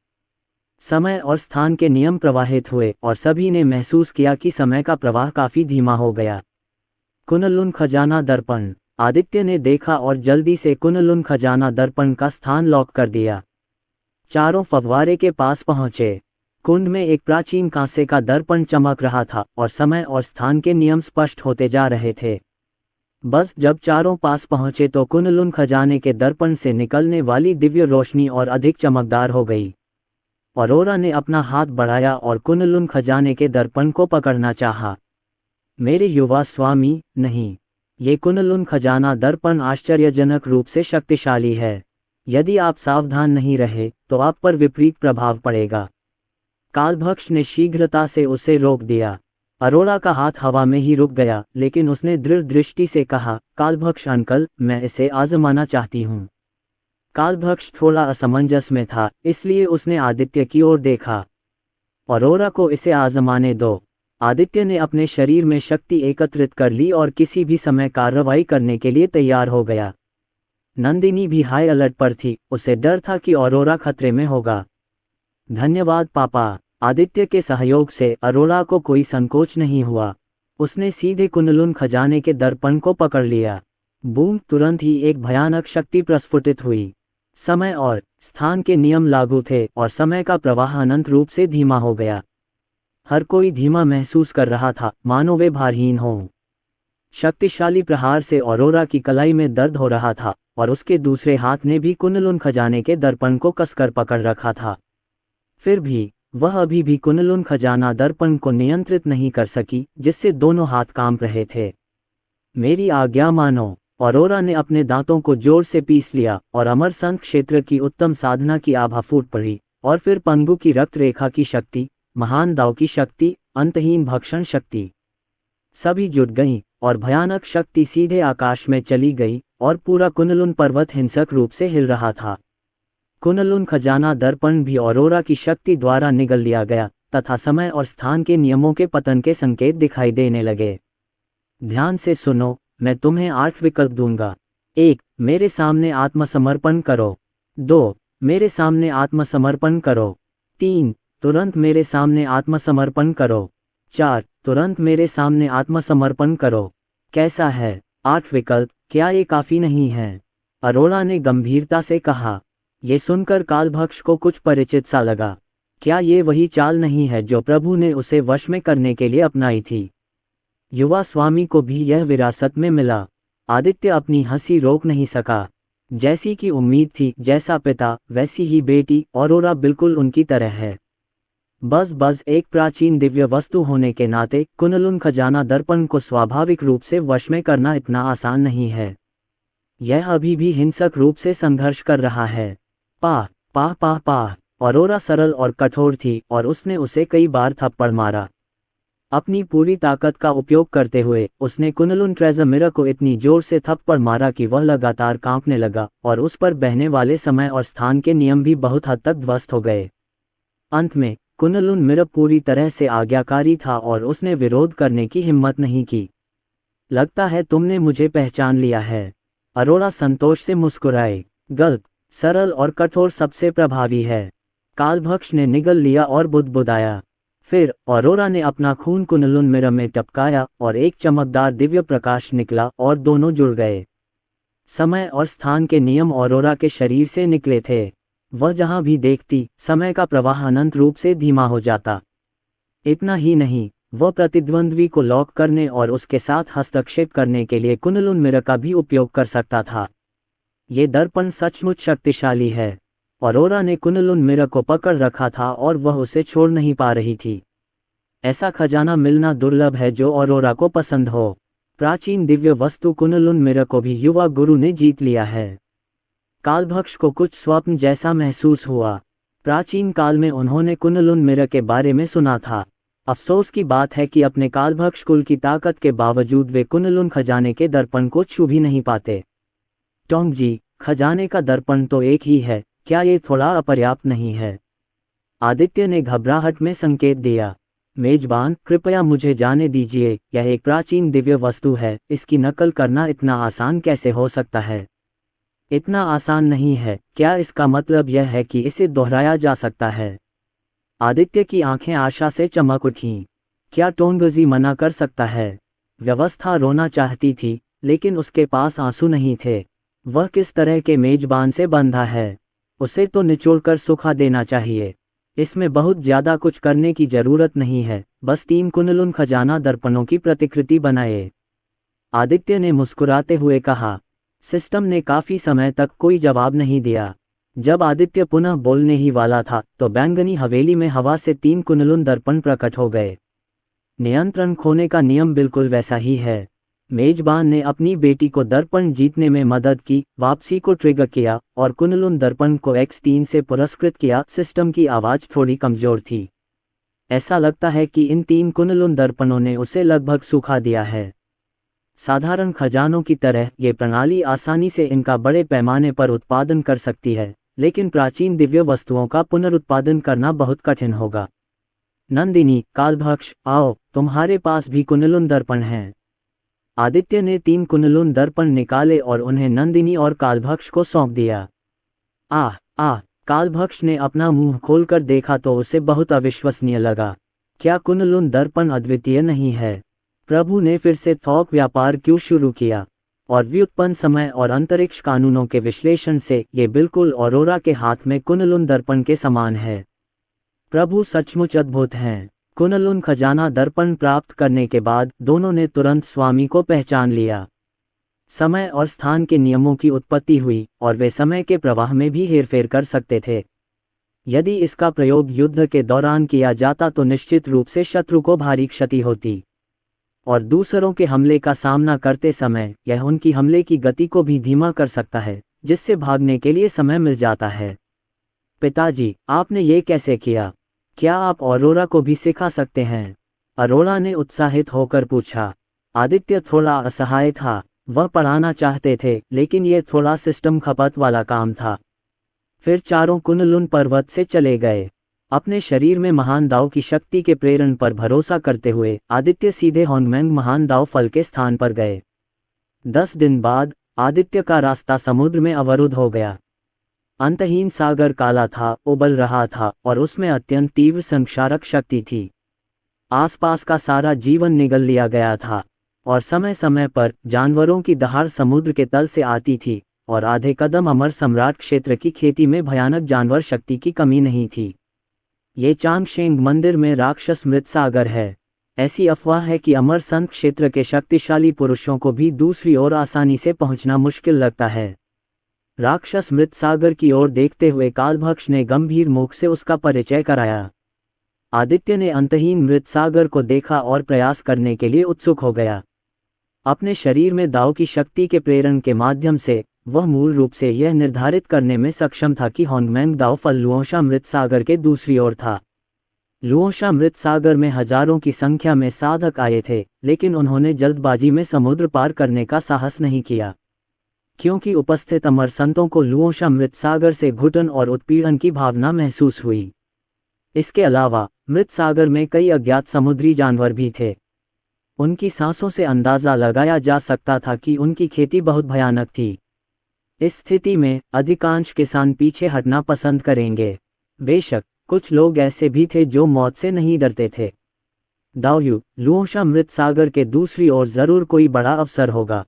समय और स्थान के नियम प्रवाहित हुए और सभी ने महसूस किया कि समय का प्रवाह काफी धीमा हो गया। कुनलुन खजाना दर्पण, आदित्य ने देखा और जल्दी से कुनलुन खजाना दर्पण का स्थान लॉक कर दिया। चारों फव्वारे के पास पहुंचे। कुंड में एक प्राचीन कांसे का दर्पण चमक रहा था और समय और स्थान के नियम स्पष्ट होते जा रहे थे। बस जब चारों पास पहुंचे तो कुनलुन खजाने के दर्पण से निकलने वाली दिव्य रोशनी और अधिक चमकदार हो गई। अरोरा ने अपना हाथ बढ़ाया और कुनलुन खजाने के दर्पण को पकड़ना चाहा। मेरे युवा स्वामी, नहीं, ये कुनलुन खजाना दर्पण आश्चर्यजनक रूप से शक्तिशाली है। यदि आप सावधान नहीं रहे तो आप पर विपरीत प्रभाव पड़ेगा। कालभक्ष ने शीघ्रता से उसे रोक दिया। अरोरा का हाथ हवा में ही रुक गया, लेकिन उसने दृढ़ दृष्टि से कहा, कालभक्ष अंकल, मैं इसे आजमाना चाहती हूँ। कालभक्ष थोड़ा असमंजस में था, इसलिए उसने आदित्य की ओर देखा। अरोरा को इसे आजमाने दो। आदित्य ने अपने शरीर में शक्ति एकत्रित कर ली और किसी भी समय कार्रवाई करने के लिए तैयार हो गया। नंदिनी भी हाई अलर्ट पर थी, उसे डर था कि अरोरा खतरे में होगा। धन्यवाद पापा। आदित्य के सहयोग से अरोरा को कोई संकोच नहीं हुआ। उसने सीधे कुनलुन खजाने के दर्पण को पकड़ लिया। बूम! तुरंत ही एक भयानक शक्ति प्रस्फुटित हुई। समय और स्थान के नियम लागू थे और समय का प्रवाह अनंत रूप से धीमा हो गया। हर कोई धीमा महसूस कर रहा था, मानो वे भारहीन हों। शक्तिशाली प्रहार से अरोरा की कलाई में दर्द हो रहा था और उसके दूसरे हाथ ने भी कुनलुन खजाने के दर्पण को कसकर पकड़ रखा था। फिर भी वह अभी भी कुनलुन खजाना दर्पण को नियंत्रित नहीं कर सकी, जिससे दोनों हाथ कांप रहे थे। मेरी आज्ञा मानो। अरोरा ने अपने दांतों को जोर से पीस लिया और अमर संत क्षेत्र की उत्तम साधना की आभा फूट पड़ी। और फिर पंगु की रक्त रेखा की शक्ति, महान दाव की शक्ति, अंतहीन भक्षण शक्ति, सभी जुट गईं और भयानक शक्ति सीधे आकाश में चली गई और पूरा कुनलुन पर्वत हिंसक रूप से हिल रहा था। कुनलुन खजाना दर्पण भी अरोरा की शक्ति द्वारा निगल लिया गया तथा समय और स्थान के नियमों के पतन के संकेत दिखाई देने लगे। ध्यान से सुनो, मैं तुम्हें 8 विकल्प दूंगा। 1. मेरे सामने आत्मसमर्पण करो। 2. मेरे सामने आत्मसमर्पण करो। 3. तुरंत मेरे सामने आत्मसमर्पण करो। 4. तुरंत मेरे सामने आत्मसमर्पण करो। कैसा है? 8 विकल्प, क्या ये काफी नहीं है? अरोड़ा ने गंभीरता से कहा। ये सुनकर कालभक्ष को कुछ परिचित सा लगा। क्या ये वही चाल नहीं है जो प्रभु ने उसे वश में करने के लिए अपनाई थी? युवा स्वामी को भी यह विरासत में मिला। आदित्य अपनी हंसी रोक नहीं सका। जैसी की उम्मीद थी, जैसा पिता वैसी ही बेटी औरोरा बिल्कुल उनकी तरह है। बस एक प्राचीन दिव्य वस्तु होने के नाते कुनलुन खजाना दर्पण को स्वाभाविक रूप से वश में करना इतना आसान नहीं है। यह अभी भी हिंसक रूप से संघर्ष कर रहा है। पाह पाह पाह पाह। औरोरा सरल और कठोर थी और उसने उसे कई बार थप्पड़ मारा। अपनी पूरी ताकत का उपयोग करते हुए उसने कुनलुन ट्रेजर मिरर को इतनी जोर से थप्पड़ मारा कि वह लगातार कांपने लगा और उस पर बहने वाले समय और स्थान के नियम भी बहुत हद तक ध्वस्त हो गए। अंत में कुनलुन मिरर पूरी तरह से आज्ञाकारी था और उसने विरोध करने की हिम्मत नहीं की। लगता है तुमने मुझे पहचान लिया है। अरोड़ा संतोष से मुस्कुराए। गल्प, सरल और कठोर सबसे प्रभावी है। कालभक्ष ने निगल लिया और बुदबुदाया। फिर औरोरा ने अपना खून कुनलुन मिरर में टपकाया और एक चमकदार दिव्य प्रकाश निकला और दोनों जुड़ गए। समय और स्थान के नियम औरोरा के शरीर से निकले थे। वह जहां भी देखती, समय का प्रवाह अनंत रूप से धीमा हो जाता। इतना ही नहीं, वह प्रतिद्वंद्वी को लॉक करने और उसके साथ हस्तक्षेप करने के लिए कुनलुन मिरर का भी उपयोग कर सकता था। ये दर्पण सचमुच शक्तिशाली है। औरोरा ने कुनलुन मिरर को पकड़ रखा था और वह उसे छोड़ नहीं पा रही थी। ऐसा खजाना मिलना दुर्लभ है जो औरोरा को पसंद हो। प्राचीन दिव्य वस्तु कुनलुन मिरर को भी युवा गुरु ने जीत लिया है। कालभक्ष को कुछ स्वप्न जैसा महसूस हुआ। प्राचीन काल में उन्होंने कुनलुन मिरर के बारे में सुना था। अफसोस की बात है कि अपने कालभक्ष कुल की ताकत के बावजूद वे कुनलुन खजाने के दर्पण को छू भी नहीं पाते। टोंगजी, खजाने का दर्पण तो एक ही है, क्या ये थोड़ा अपर्याप्त नहीं है? आदित्य ने घबराहट में संकेत दिया। मेजबान, कृपया मुझे जाने दीजिए, यह एक प्राचीन दिव्य वस्तु है, इसकी नकल करना इतना आसान कैसे हो सकता है? इतना आसान नहीं है, क्या इसका मतलब यह है कि इसे दोहराया जा सकता है? आदित्य की आंखें आशा से चमक उठीं। क्या टोंगजी मना कर सकता है? व्यवस्था रोना चाहती थी, लेकिन उसके पास आंसू नहीं थे। वह किस तरह के मेजबान से बंधा है? उसे तो निचोड़कर सुखा देना चाहिए। इसमें बहुत ज्यादा कुछ करने की जरूरत नहीं है, बस 3 कुनलुन खजाना दर्पणों की प्रतिकृति बनाए। आदित्य ने मुस्कुराते हुए कहा। सिस्टम ने काफी समय तक कोई जवाब नहीं दिया। जब आदित्य पुनः बोलने ही वाला था तो बैंगनी हवेली में हवा से 3 कुनलुन दर्पण प्रकट हो गए। नियंत्रण खोने का नियम बिल्कुल वैसा ही है। मेजबान ने अपनी बेटी को दर्पण जीतने में मदद की, वापसी को ट्रिगर किया और कुनलुन दर्पण को X3 से पुरस्कृत किया। सिस्टम की आवाज थोड़ी कमजोर थी। ऐसा लगता है कि इन 3 कुनलुन दर्पणों ने उसे लगभग सुखा दिया है। साधारण खजानों की तरह ये प्रणाली आसानी से इनका बड़े पैमाने पर उत्पादन कर सकती है, लेकिन प्राचीन दिव्य वस्तुओं का पुनरुत्पादन करना बहुत कठिन होगा। नंदिनी, कालभक्ष, आओ, तुम्हारे पास भी कुनलुन दर्पण हैं। आदित्य ने 3 कुनलुन दर्पण निकाले और उन्हें नंदिनी और कालभक्ष को सौंप दिया। आह आह, कालभक्ष ने अपना मुंह खोलकर देखा तो उसे बहुत अविश्वसनीय लगा। क्या कुनलुन दर्पण अद्वितीय नहीं है? प्रभु ने फिर से थोक व्यापार क्यों शुरू किया? और व्युत्पन्न समय और अंतरिक्ष कानूनों के विश्लेषण से ये बिल्कुल औरोरा के हाथ में कुनलुन दर्पण के समान है। प्रभु सचमुच अद्भुत हैं। कुनलुन खजाना दर्पण प्राप्त करने के बाद दोनों ने तुरंत स्वामी को पहचान लिया। समय और स्थान के नियमों की उत्पत्ति हुई और वे समय के प्रवाह में भी हेरफेर कर सकते थे। यदि इसका प्रयोग युद्ध के दौरान किया जाता तो निश्चित रूप से शत्रु को भारी क्षति होती, और दूसरों के हमले का सामना करते समय यह उनकी हमले की गति को भी धीमा कर सकता है, जिससे भागने के लिए समय मिल जाता है। पिताजी, आपने ये कैसे किया? क्या आप औरोरा को भी सिखा सकते हैं? अरोड़ा ने उत्साहित होकर पूछा। आदित्य थोड़ा असहाय था। वह पढ़ाना चाहते थे, लेकिन यह थोड़ा सिस्टम खपत वाला काम था। फिर चारों कुनलुन पर्वत से चले गए। अपने शरीर में महान दाव की शक्ति के प्रेरण पर भरोसा करते हुए आदित्य सीधे होंगमेंग महान दाव फल के स्थान पर गए। 10 दिन बाद आदित्य का रास्ता समुद्र में अवरुद्ध हो गया। अंतहीन सागर काला था, उबल रहा था और उसमें अत्यंत तीव्र संक्षारक शक्ति थी। आसपास का सारा जीवन निगल लिया गया था और समय समय पर जानवरों की दहाड़ समुद्र के तल से आती थी और आधे कदम अमर सम्राट क्षेत्र की खेती में भयानक जानवर शक्ति की कमी नहीं थी। ये चांगशेंग मंदिर में राक्षस मृत सागर है। ऐसी अफवाह है कि अमर संत क्षेत्र के शक्तिशाली पुरुषों को भी दूसरी ओर आसानी से पहुंचना मुश्किल लगता है। राक्षस मृत सागर की ओर देखते हुए कालभक्ष ने गंभीर मुख से उसका परिचय कराया। आदित्य ने अंतहीन मृत सागर को देखा और प्रयास करने के लिए उत्सुक हो गया। अपने शरीर में दाव की शक्ति के प्रेरण के माध्यम से वह मूल रूप से यह निर्धारित करने में सक्षम था कि होंगमेंग दाव फल लुओशा मृत सागर के दूसरी ओर था। लुओशा मृत सागर में हजारों की संख्या में साधक आए थे, लेकिन उन्होंने जल्दबाजी में समुद्र पार करने का साहस नहीं किया, क्योंकि उपस्थित अमर संतों को लुओशा मृत सागर से घुटन और उत्पीड़न की भावना महसूस हुई। इसके अलावा मृत सागर में कई अज्ञात समुद्री जानवर भी थे। उनकी सांसों से अंदाजा लगाया जा सकता था कि उनकी खेती बहुत भयानक थी। इस स्थिति में अधिकांश किसान पीछे हटना पसंद करेंगे। बेशक कुछ लोग ऐसे भी थे जो मौत से नहीं डरते थे। दाओयू, लुओशा मृत सागर के दूसरी ओर जरूर कोई बड़ा अवसर होगा।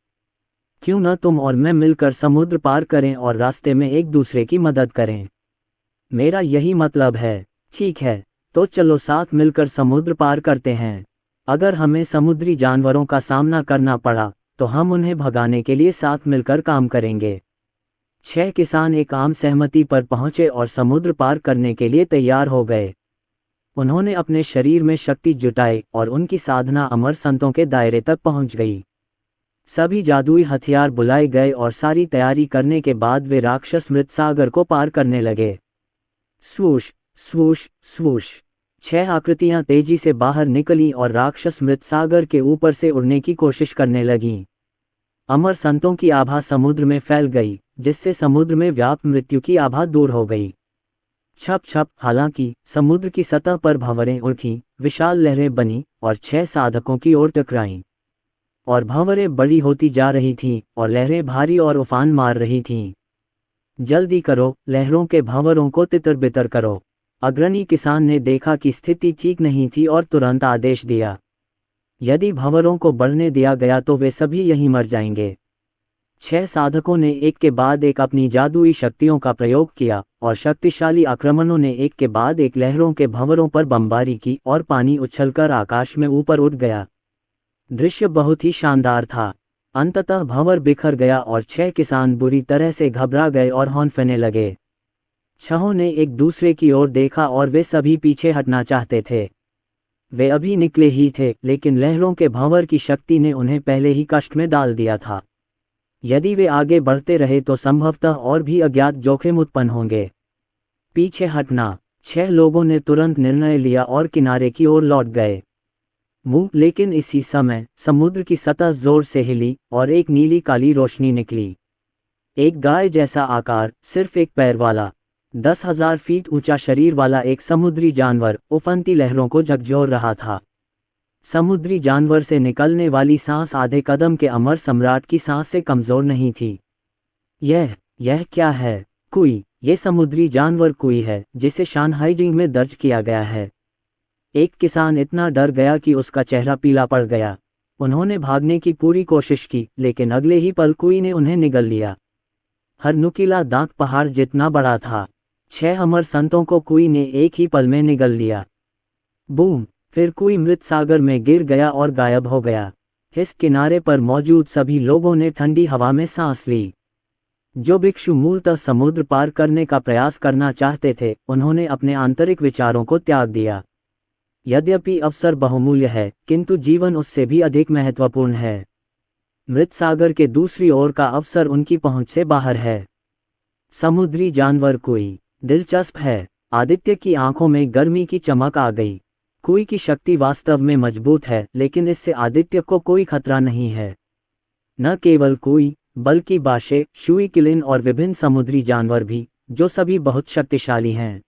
क्यों न तुम और मैं मिलकर समुद्र पार करें और रास्ते में एक दूसरे की मदद करें। मेरा यही मतलब है। ठीक है, तो चलो साथ मिलकर समुद्र पार करते हैं। अगर हमें समुद्री जानवरों का सामना करना पड़ा तो हम उन्हें भगाने के लिए साथ मिलकर काम करेंगे। 6 किसान एक आम सहमति पर पहुंचे और समुद्र पार करने के लिए तैयार हो गए। उन्होंने अपने शरीर में शक्ति जुटाई और उनकी साधना अमर संतों के दायरे तक पहुंच गई। सभी जादुई हथियार बुलाए गए और सारी तैयारी करने के बाद वे राक्षस मृत सागर को पार करने लगे। स्वूश स्वूश स्वूश 6 आकृतियां तेजी से बाहर निकलीं और राक्षस मृत सागर के ऊपर से उड़ने की कोशिश करने लगीं। अमर संतों की आभा समुद्र में फैल गई, जिससे समुद्र में व्याप्त मृत्यु की आभा दूर हो गई। छप छप, हालांकि समुद्र की सतह पर भंवरें उठी, विशाल लहरें बनी और 6 साधकों की ओर टकराईं। और भंवरें बड़ी होती जा रही थीं और लहरें भारी और उफान मार रही थीं। जल्दी करो, लहरों के भंवरों को तितर बितर करो। अग्रणी किसान ने देखा कि स्थिति ठीक नहीं थी और तुरंत आदेश दिया, यदि भंवरों को बढ़ने दिया गया तो वे सभी यहीं मर जाएंगे। 6 साधकों ने एक के बाद एक अपनी जादुई शक्तियों का प्रयोग किया और शक्तिशाली आक्रमणों ने एक के बाद एक लहरों के भंवरों पर बमबारी की और पानी उछलकर आकाश में ऊपर उठ गया। दृश्य बहुत ही शानदार था। अंततः भंवर बिखर गया और 6 किसान बुरी तरह से घबरा गए और हौंफने लगे। 6 ने एक दूसरे की ओर देखा और वे सभी पीछे हटना चाहते थे। वे अभी निकले ही थे, लेकिन लहरों के भंवर की शक्ति ने उन्हें पहले ही कष्ट में डाल दिया था। यदि वे आगे बढ़ते रहे तो संभवतः और भी अज्ञात जोखिम उत्पन्न होंगे। पीछे हटना। 6 लोगों ने तुरंत निर्णय लिया और किनारे की ओर लौट गए। लेकिन इसी समय समुद्र की सतह जोर से हिली और एक नीली काली रोशनी निकली। एक गाय जैसा आकार, सिर्फ एक पैर वाला, 10,000 फीट ऊंचा शरीर वाला एक समुद्री जानवर उफनती लहरों को झकझोर रहा था। समुद्री जानवर से निकलने वाली सांस आधे कदम के अमर सम्राट की सांस से कमजोर नहीं थी। यह क्या है? कुई। ये समुद्री जानवर कुई है, जिसे शानहाइजिंग में दर्ज किया गया है। एक किसान इतना डर गया कि उसका चेहरा पीला पड़ गया। उन्होंने भागने की पूरी कोशिश की, लेकिन अगले ही पल कुई ने उन्हें निगल लिया। हर नुकीला दांत पहाड़ जितना बड़ा था। 6 अमर संतों को कुई ने एक ही पल में निगल लिया। बूम! फिर कुई मृत सागर में गिर गया और गायब हो गया। इस किनारे पर मौजूद सभी लोगों ने ठंडी हवा में सांस ली। जो भिक्षु मूलतः समुद्र पार करने का प्रयास करना चाहते थे, उन्होंने अपने आंतरिक विचारों को त्याग दिया। यद्यपि अवसर बहुमूल्य है, किंतु जीवन उससे भी अधिक महत्वपूर्ण है। मृत सागर के दूसरी ओर का अवसर उनकी पहुंच से बाहर है। समुद्री जानवर कुई। दिलचस्प है। आदित्य की आंखों में गर्मी की चमक आ गई। कुई की शक्ति वास्तव में मजबूत है, लेकिन इससे आदित्य को कोई खतरा नहीं है। न केवल कुई, बल्कि बाशे, शुई किलिन और विभिन्न समुद्री जानवर भी, जो सभी बहुत शक्तिशाली हैं।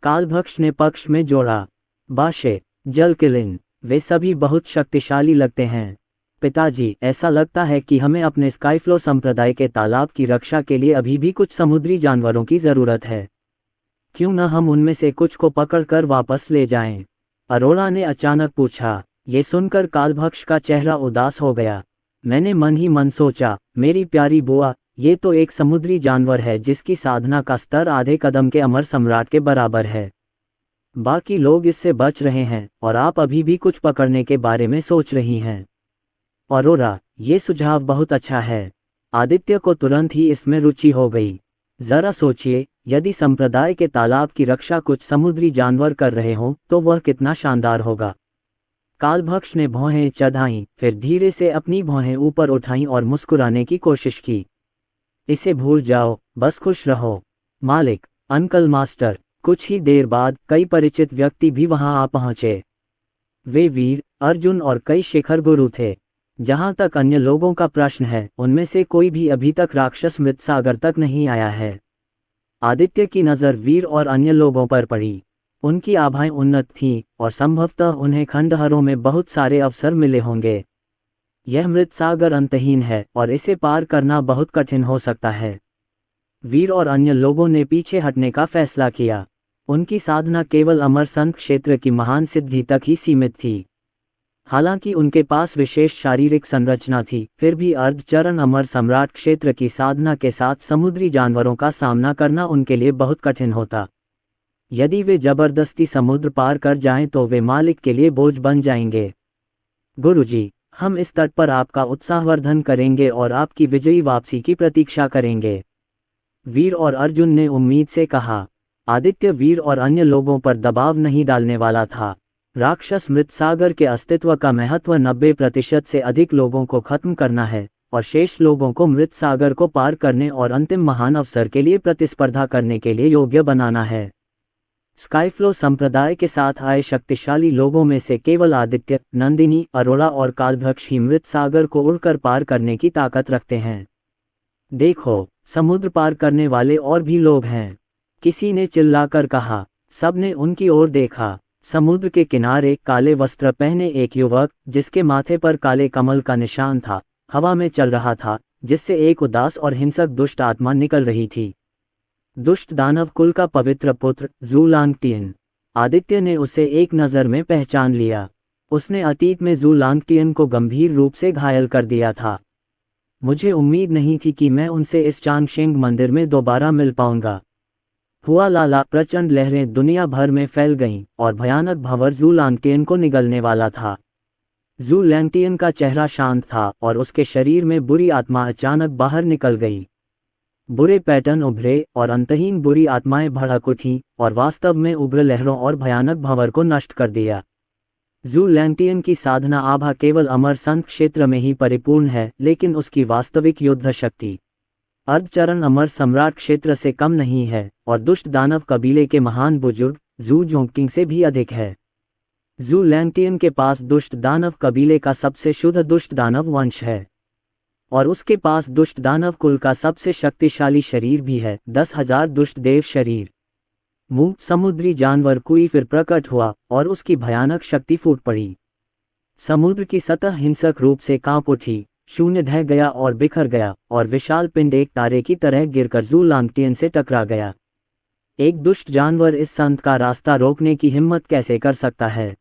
कालभक्ष ने पक्ष में जोड़ा। बाशे, जलकिलिन, वे सभी बहुत शक्तिशाली लगते हैं। पिताजी, ऐसा लगता है कि हमें अपने स्काईफ्लो संप्रदाय के तालाब की रक्षा के लिए अभी भी कुछ समुद्री जानवरों की ज़रूरत है। क्यों न हम उनमें से कुछ को पकड़कर वापस ले जाएं? अरोड़ा ने अचानक पूछा। ये सुनकर कालभक्ष का चेहरा उदास हो गया। मैंने मन ही मन सोचा, मेरी प्यारी बुआ, ये तो एक समुद्री जानवर है जिसकी साधना का स्तर आधे कदम के अमर सम्राट के बराबर है। बाकी लोग इससे बच रहे हैं और आप अभी भी कुछ पकड़ने के बारे में सोच रही हैं। अरोरा, ये सुझाव बहुत अच्छा है। आदित्य को तुरंत ही इसमें रुचि हो गई। जरा सोचिए, यदि संप्रदाय के तालाब की रक्षा कुछ समुद्री जानवर कर रहे हों तो वह कितना शानदार होगा। कालभक्ष ने भौहें चढ़ाईं, फिर धीरे से अपनी भौहें ऊपर उठाईं और मुस्कुराने की कोशिश की। इसे भूल जाओ, बस खुश रहो। मालिक, अंकल, मास्टर। कुछ ही देर बाद कई परिचित व्यक्ति भी वहां आ पहुंचे। वे वीर, अर्जुन और कई शिखर गुरु थे। जहां तक अन्य लोगों का प्रश्न है, उनमें से कोई भी अभी तक राक्षस मृतसागर तक नहीं आया है। आदित्य की नज़र वीर और अन्य लोगों पर पड़ी। उनकी आभाएं उन्नत थीं और संभवतः उन्हें खंडहरों में बहुत सारे अवसर मिले होंगे। यह मृतसागर अंतहीन है और इसे पार करना बहुत कठिन हो सकता है। वीर और अन्य लोगों ने पीछे हटने का फैसला किया। उनकी साधना केवल अमरसंत क्षेत्र की महान सिद्धि तक ही सीमित थी। हालांकि उनके पास विशेष शारीरिक संरचना थी, फिर भी अर्धचरण अमर सम्राट क्षेत्र की साधना के साथ समुद्री जानवरों का सामना करना उनके लिए बहुत कठिन होता। यदि वे जबरदस्ती समुद्र पार कर जाएं तो वे मालिक के लिए बोझ बन जाएंगे। गुरुजी, हम इस तट पर आपका उत्साहवर्धन करेंगे और आपकी विजयी वापसी की प्रतीक्षा करेंगे, वीर और अर्जुन ने उम्मीद से कहा। आदित्य वीर और अन्य लोगों पर दबाव नहीं डालने वाला था। राक्षस मृतसागर के अस्तित्व का महत्व 90% से अधिक लोगों को खत्म करना है और शेष लोगों को मृतसागर को पार करने और अंतिम महान अवसर के लिए प्रतिस्पर्धा करने के लिए योग्य बनाना है। स्काईफ्लो संप्रदाय के साथ आए शक्तिशाली लोगों में से केवल आदित्य, नंदिनी, अरोड़ा और कालभक्ष ही मृतसागर को उड़कर पार करने की ताकत रखते हैं। देखो, समुद्र पार करने वाले और भी लोग हैं, किसी ने चिल्लाकर कहा। सबने उनकी ओर देखा। समुद्र के किनारे काले वस्त्र पहने एक युवक, जिसके माथे पर काले कमल का निशान था, हवा में चल रहा था, जिससे एक उदास और हिंसक दुष्ट आत्मा निकल रही थी। दुष्ट दानव कुल का पवित्र पुत्र ज़ू लांगटियन। आदित्य ने उसे एक नज़र में पहचान लिया। उसने अतीत में ज़ू लांगटियन को गंभीर रूप से घायल कर दिया था। मुझे उम्मीद नहीं थी कि मैं उनसे इस चांगशेंग मंदिर में दोबारा मिल पाऊंगा। हुआ लाला, प्रचंड लहरें दुनिया भर में फैल गईं और भयानक भंवर ज़ू लांगटियन को निगलने वाला था। ज़ू लांगटियन का चेहरा शांत था और उसके शरीर में बुरी आत्मा अचानक बाहर निकल गई। बुरे पैटर्न उभरे और अंतहीन बुरी आत्माएं भड़क उठीं और वास्तव में उग्र लहरों और भयानक भंवर को नष्ट कर दिया। ज़ू लांगटियन की साधना आभा केवल अमरसंत क्षेत्र में ही परिपूर्ण है, लेकिन उसकी वास्तविक युद्ध शक्ति अर्धचरण अमर सम्राट क्षेत्र से कम नहीं है और दुष्ट दानव कबीले के महान बुजुर्ग ज़ू जोंगकिंग से भी अधिक है। ज़ू लांगटियन के पास दुष्ट दानव कबीले का सबसे शुद्ध दुष्ट दानव वंश है और उसके पास दुष्ट दानव कुल का सबसे शक्तिशाली शरीर भी है, 10,000 दुष्ट देव शरीर। मुंह समुद्री जानवर कुई फिर प्रकट हुआ और उसकी भयानक शक्ति फूट पड़ी। समुद्र की सतह हिंसक रूप से कांप उठी, शून्य ढह गया और बिखर गया और विशाल पिंड एक तारे की तरह गिरकर ज़ू लांगटियन से टकरा गया। एक दुष्ट जानवर इस संत का रास्ता रोकने की हिम्मत कैसे कर सकता है?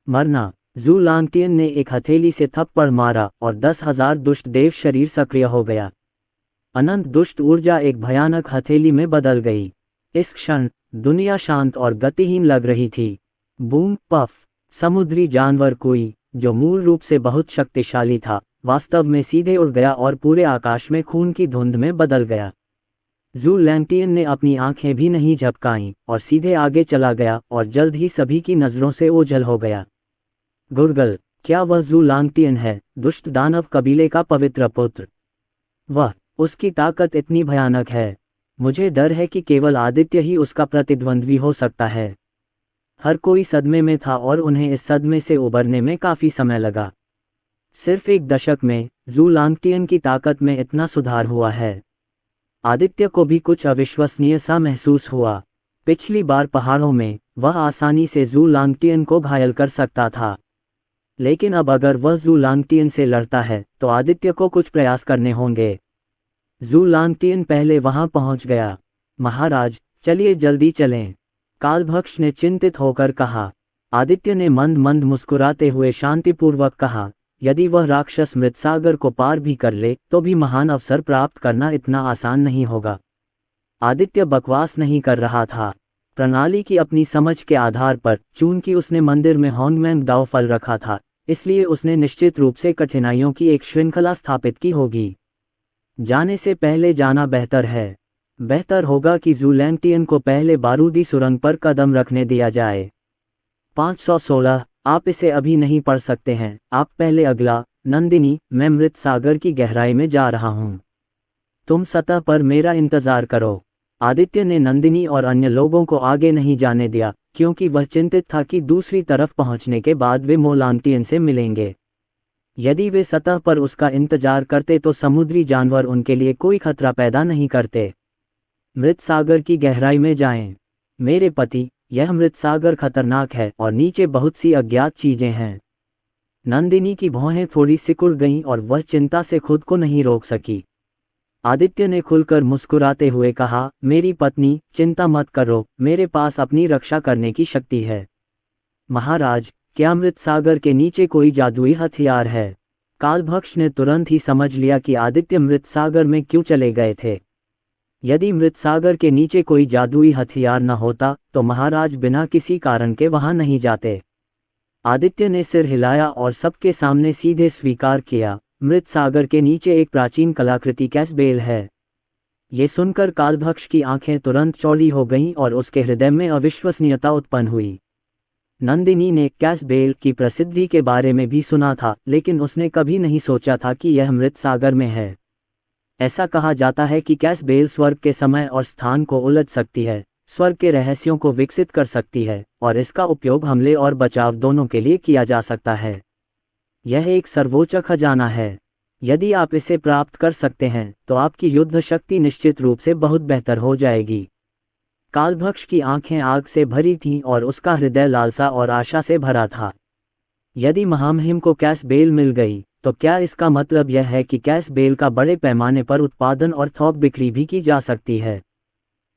मरना। ज़ू लांगटियन ने एक हथेली से थप्पड़ मारा और 10,000 दुष्ट देव शरीर सक्रिय हो गया। अनंत दुष्ट ऊर्जा एक भयानक हथेली में बदल गई। इस क्षण दुनिया शांत और गतिहीन लग रही थी। Boom puff. समुद्री जानवर कोई, जो मूल रूप से बहुत शक्तिशाली था, वास्तव में सीधे उड़ गया और पूरे आकाश में खून की धुंध में बदल गया। ज़ू लांगटियन ने अपनी आंखें भी नहीं झपकाईं और सीधे आगे चला गया और जल्द ही सभी की नज़रों से ओझल हो गया। गुरगल, क्या वह ज़ू लांगटियन है, दुष्ट दानव कबीले का पवित्र पुत्र? वह, उसकी ताकत इतनी भयानक है। मुझे डर है कि केवल आदित्य ही उसका प्रतिद्वंद्वी हो सकता है। हर कोई सदमे में था और उन्हें इस सदमे से उबरने में काफ़ी समय लगा। सिर्फ एक दशक में ज़ू लांगटियन की ताकत में इतना सुधार हुआ है। आदित्य को भी कुछ अविश्वसनीय सा महसूस हुआ। पिछली बार पहाड़ों में वह आसानी से जू लांगटियन को घायल कर सकता था, लेकिन अब अगर वह जू लांगटियन से लड़ता है तो आदित्य को कुछ प्रयास करने होंगे। जू लांगटियन पहले वहां पहुंच गया। महाराज, चलिए जल्दी चलें, कालभक्ष ने चिंतित होकर कहा। आदित्य ने मंद मंद मुस्कुराते हुए शांतिपूर्वक कहा, यदि वह राक्षस मृतसागर को पार भी कर ले तो भी महान अवसर प्राप्त करना इतना आसान नहीं होगा। आदित्य बकवास नहीं कर रहा था। प्रणाली की अपनी समझ के आधार पर, चूंकि उसने मंदिर में होंगमैंग दाव फल रखा था, इसलिए उसने निश्चित रूप से कठिनाइयों की एक श्रृंखला स्थापित की होगी। जाने से पहले जाना बेहतर है। बेहतर होगा कि जू लांगटियन को पहले बारूदी सुरंग पर कदम रखने दिया जाए। 516। आप इसे अभी नहीं पढ़ सकते हैं, आप पहले अगला। नंदिनी, मैं मृत सागर की गहराई में जा रहा हूँ, तुम सतह पर मेरा इंतजार करो। आदित्य ने नंदिनी और अन्य लोगों को आगे नहीं जाने दिया, क्योंकि वह चिंतित था कि दूसरी तरफ पहुंचने के बाद वे मोलांगटियन से मिलेंगे। यदि वे सतह पर उसका इंतजार करते तो समुद्री जानवर उनके लिए कोई खतरा पैदा नहीं करते। मृत सागर की गहराई में जाएं। मेरे पति, यह मृत सागर खतरनाक है और नीचे बहुत सी अज्ञात चीजें हैं। नंदिनी की भौहें थोड़ी सिकुड़ गईं और वह चिंता से खुद को नहीं रोक सकी। आदित्य ने खुलकर मुस्कुराते हुए कहा, मेरी पत्नी, चिंता मत करो, मेरे पास अपनी रक्षा करने की शक्ति है। महाराज, क्या मृत सागर के नीचे कोई जादुई हथियार है? कालभक्ष ने तुरंत ही समझ लिया कि आदित्य मृत सागर में क्यों चले गए थे। यदि मृत सागर के नीचे कोई जादुई हथियार न होता तो महाराज बिना किसी कारण के वहां नहीं जाते। आदित्य ने सिर हिलाया और सबके सामने सीधे स्वीकार किया, मृत सागर के नीचे एक प्राचीन कलाकृति कैसबेल है। ये सुनकर कालभक्ष की आंखें तुरंत चौड़ी हो गईं और उसके हृदय में अविश्वसनीयता उत्पन्न हुई। नंदिनी ने कैसबेल की प्रसिद्धि के बारे में भी सुना था, लेकिन उसने कभी नहीं सोचा था कि यह मृत सागर में है। ऐसा कहा जाता है कि कैसबेल स्वर्ग के समय और स्थान को उलझ सकती है, स्वर्ग के रहस्यों को विकसित कर सकती है, और इसका उपयोग हमले और बचाव दोनों के लिए किया जा सकता है। यह एक सर्वोच्च खजाना है। यदि आप इसे प्राप्त कर सकते हैं तो आपकी युद्ध शक्ति निश्चित रूप से बहुत बेहतर हो जाएगी। कालभक्ष की आंखें आग से भरी थीं और उसका हृदय लालसा और आशा से भरा था। यदि महामहिम को कैसबेल मिल गई तो क्या इसका मतलब यह है कि कैसबेल का बड़े पैमाने पर उत्पादन और थोक बिक्री भी की जा सकती है?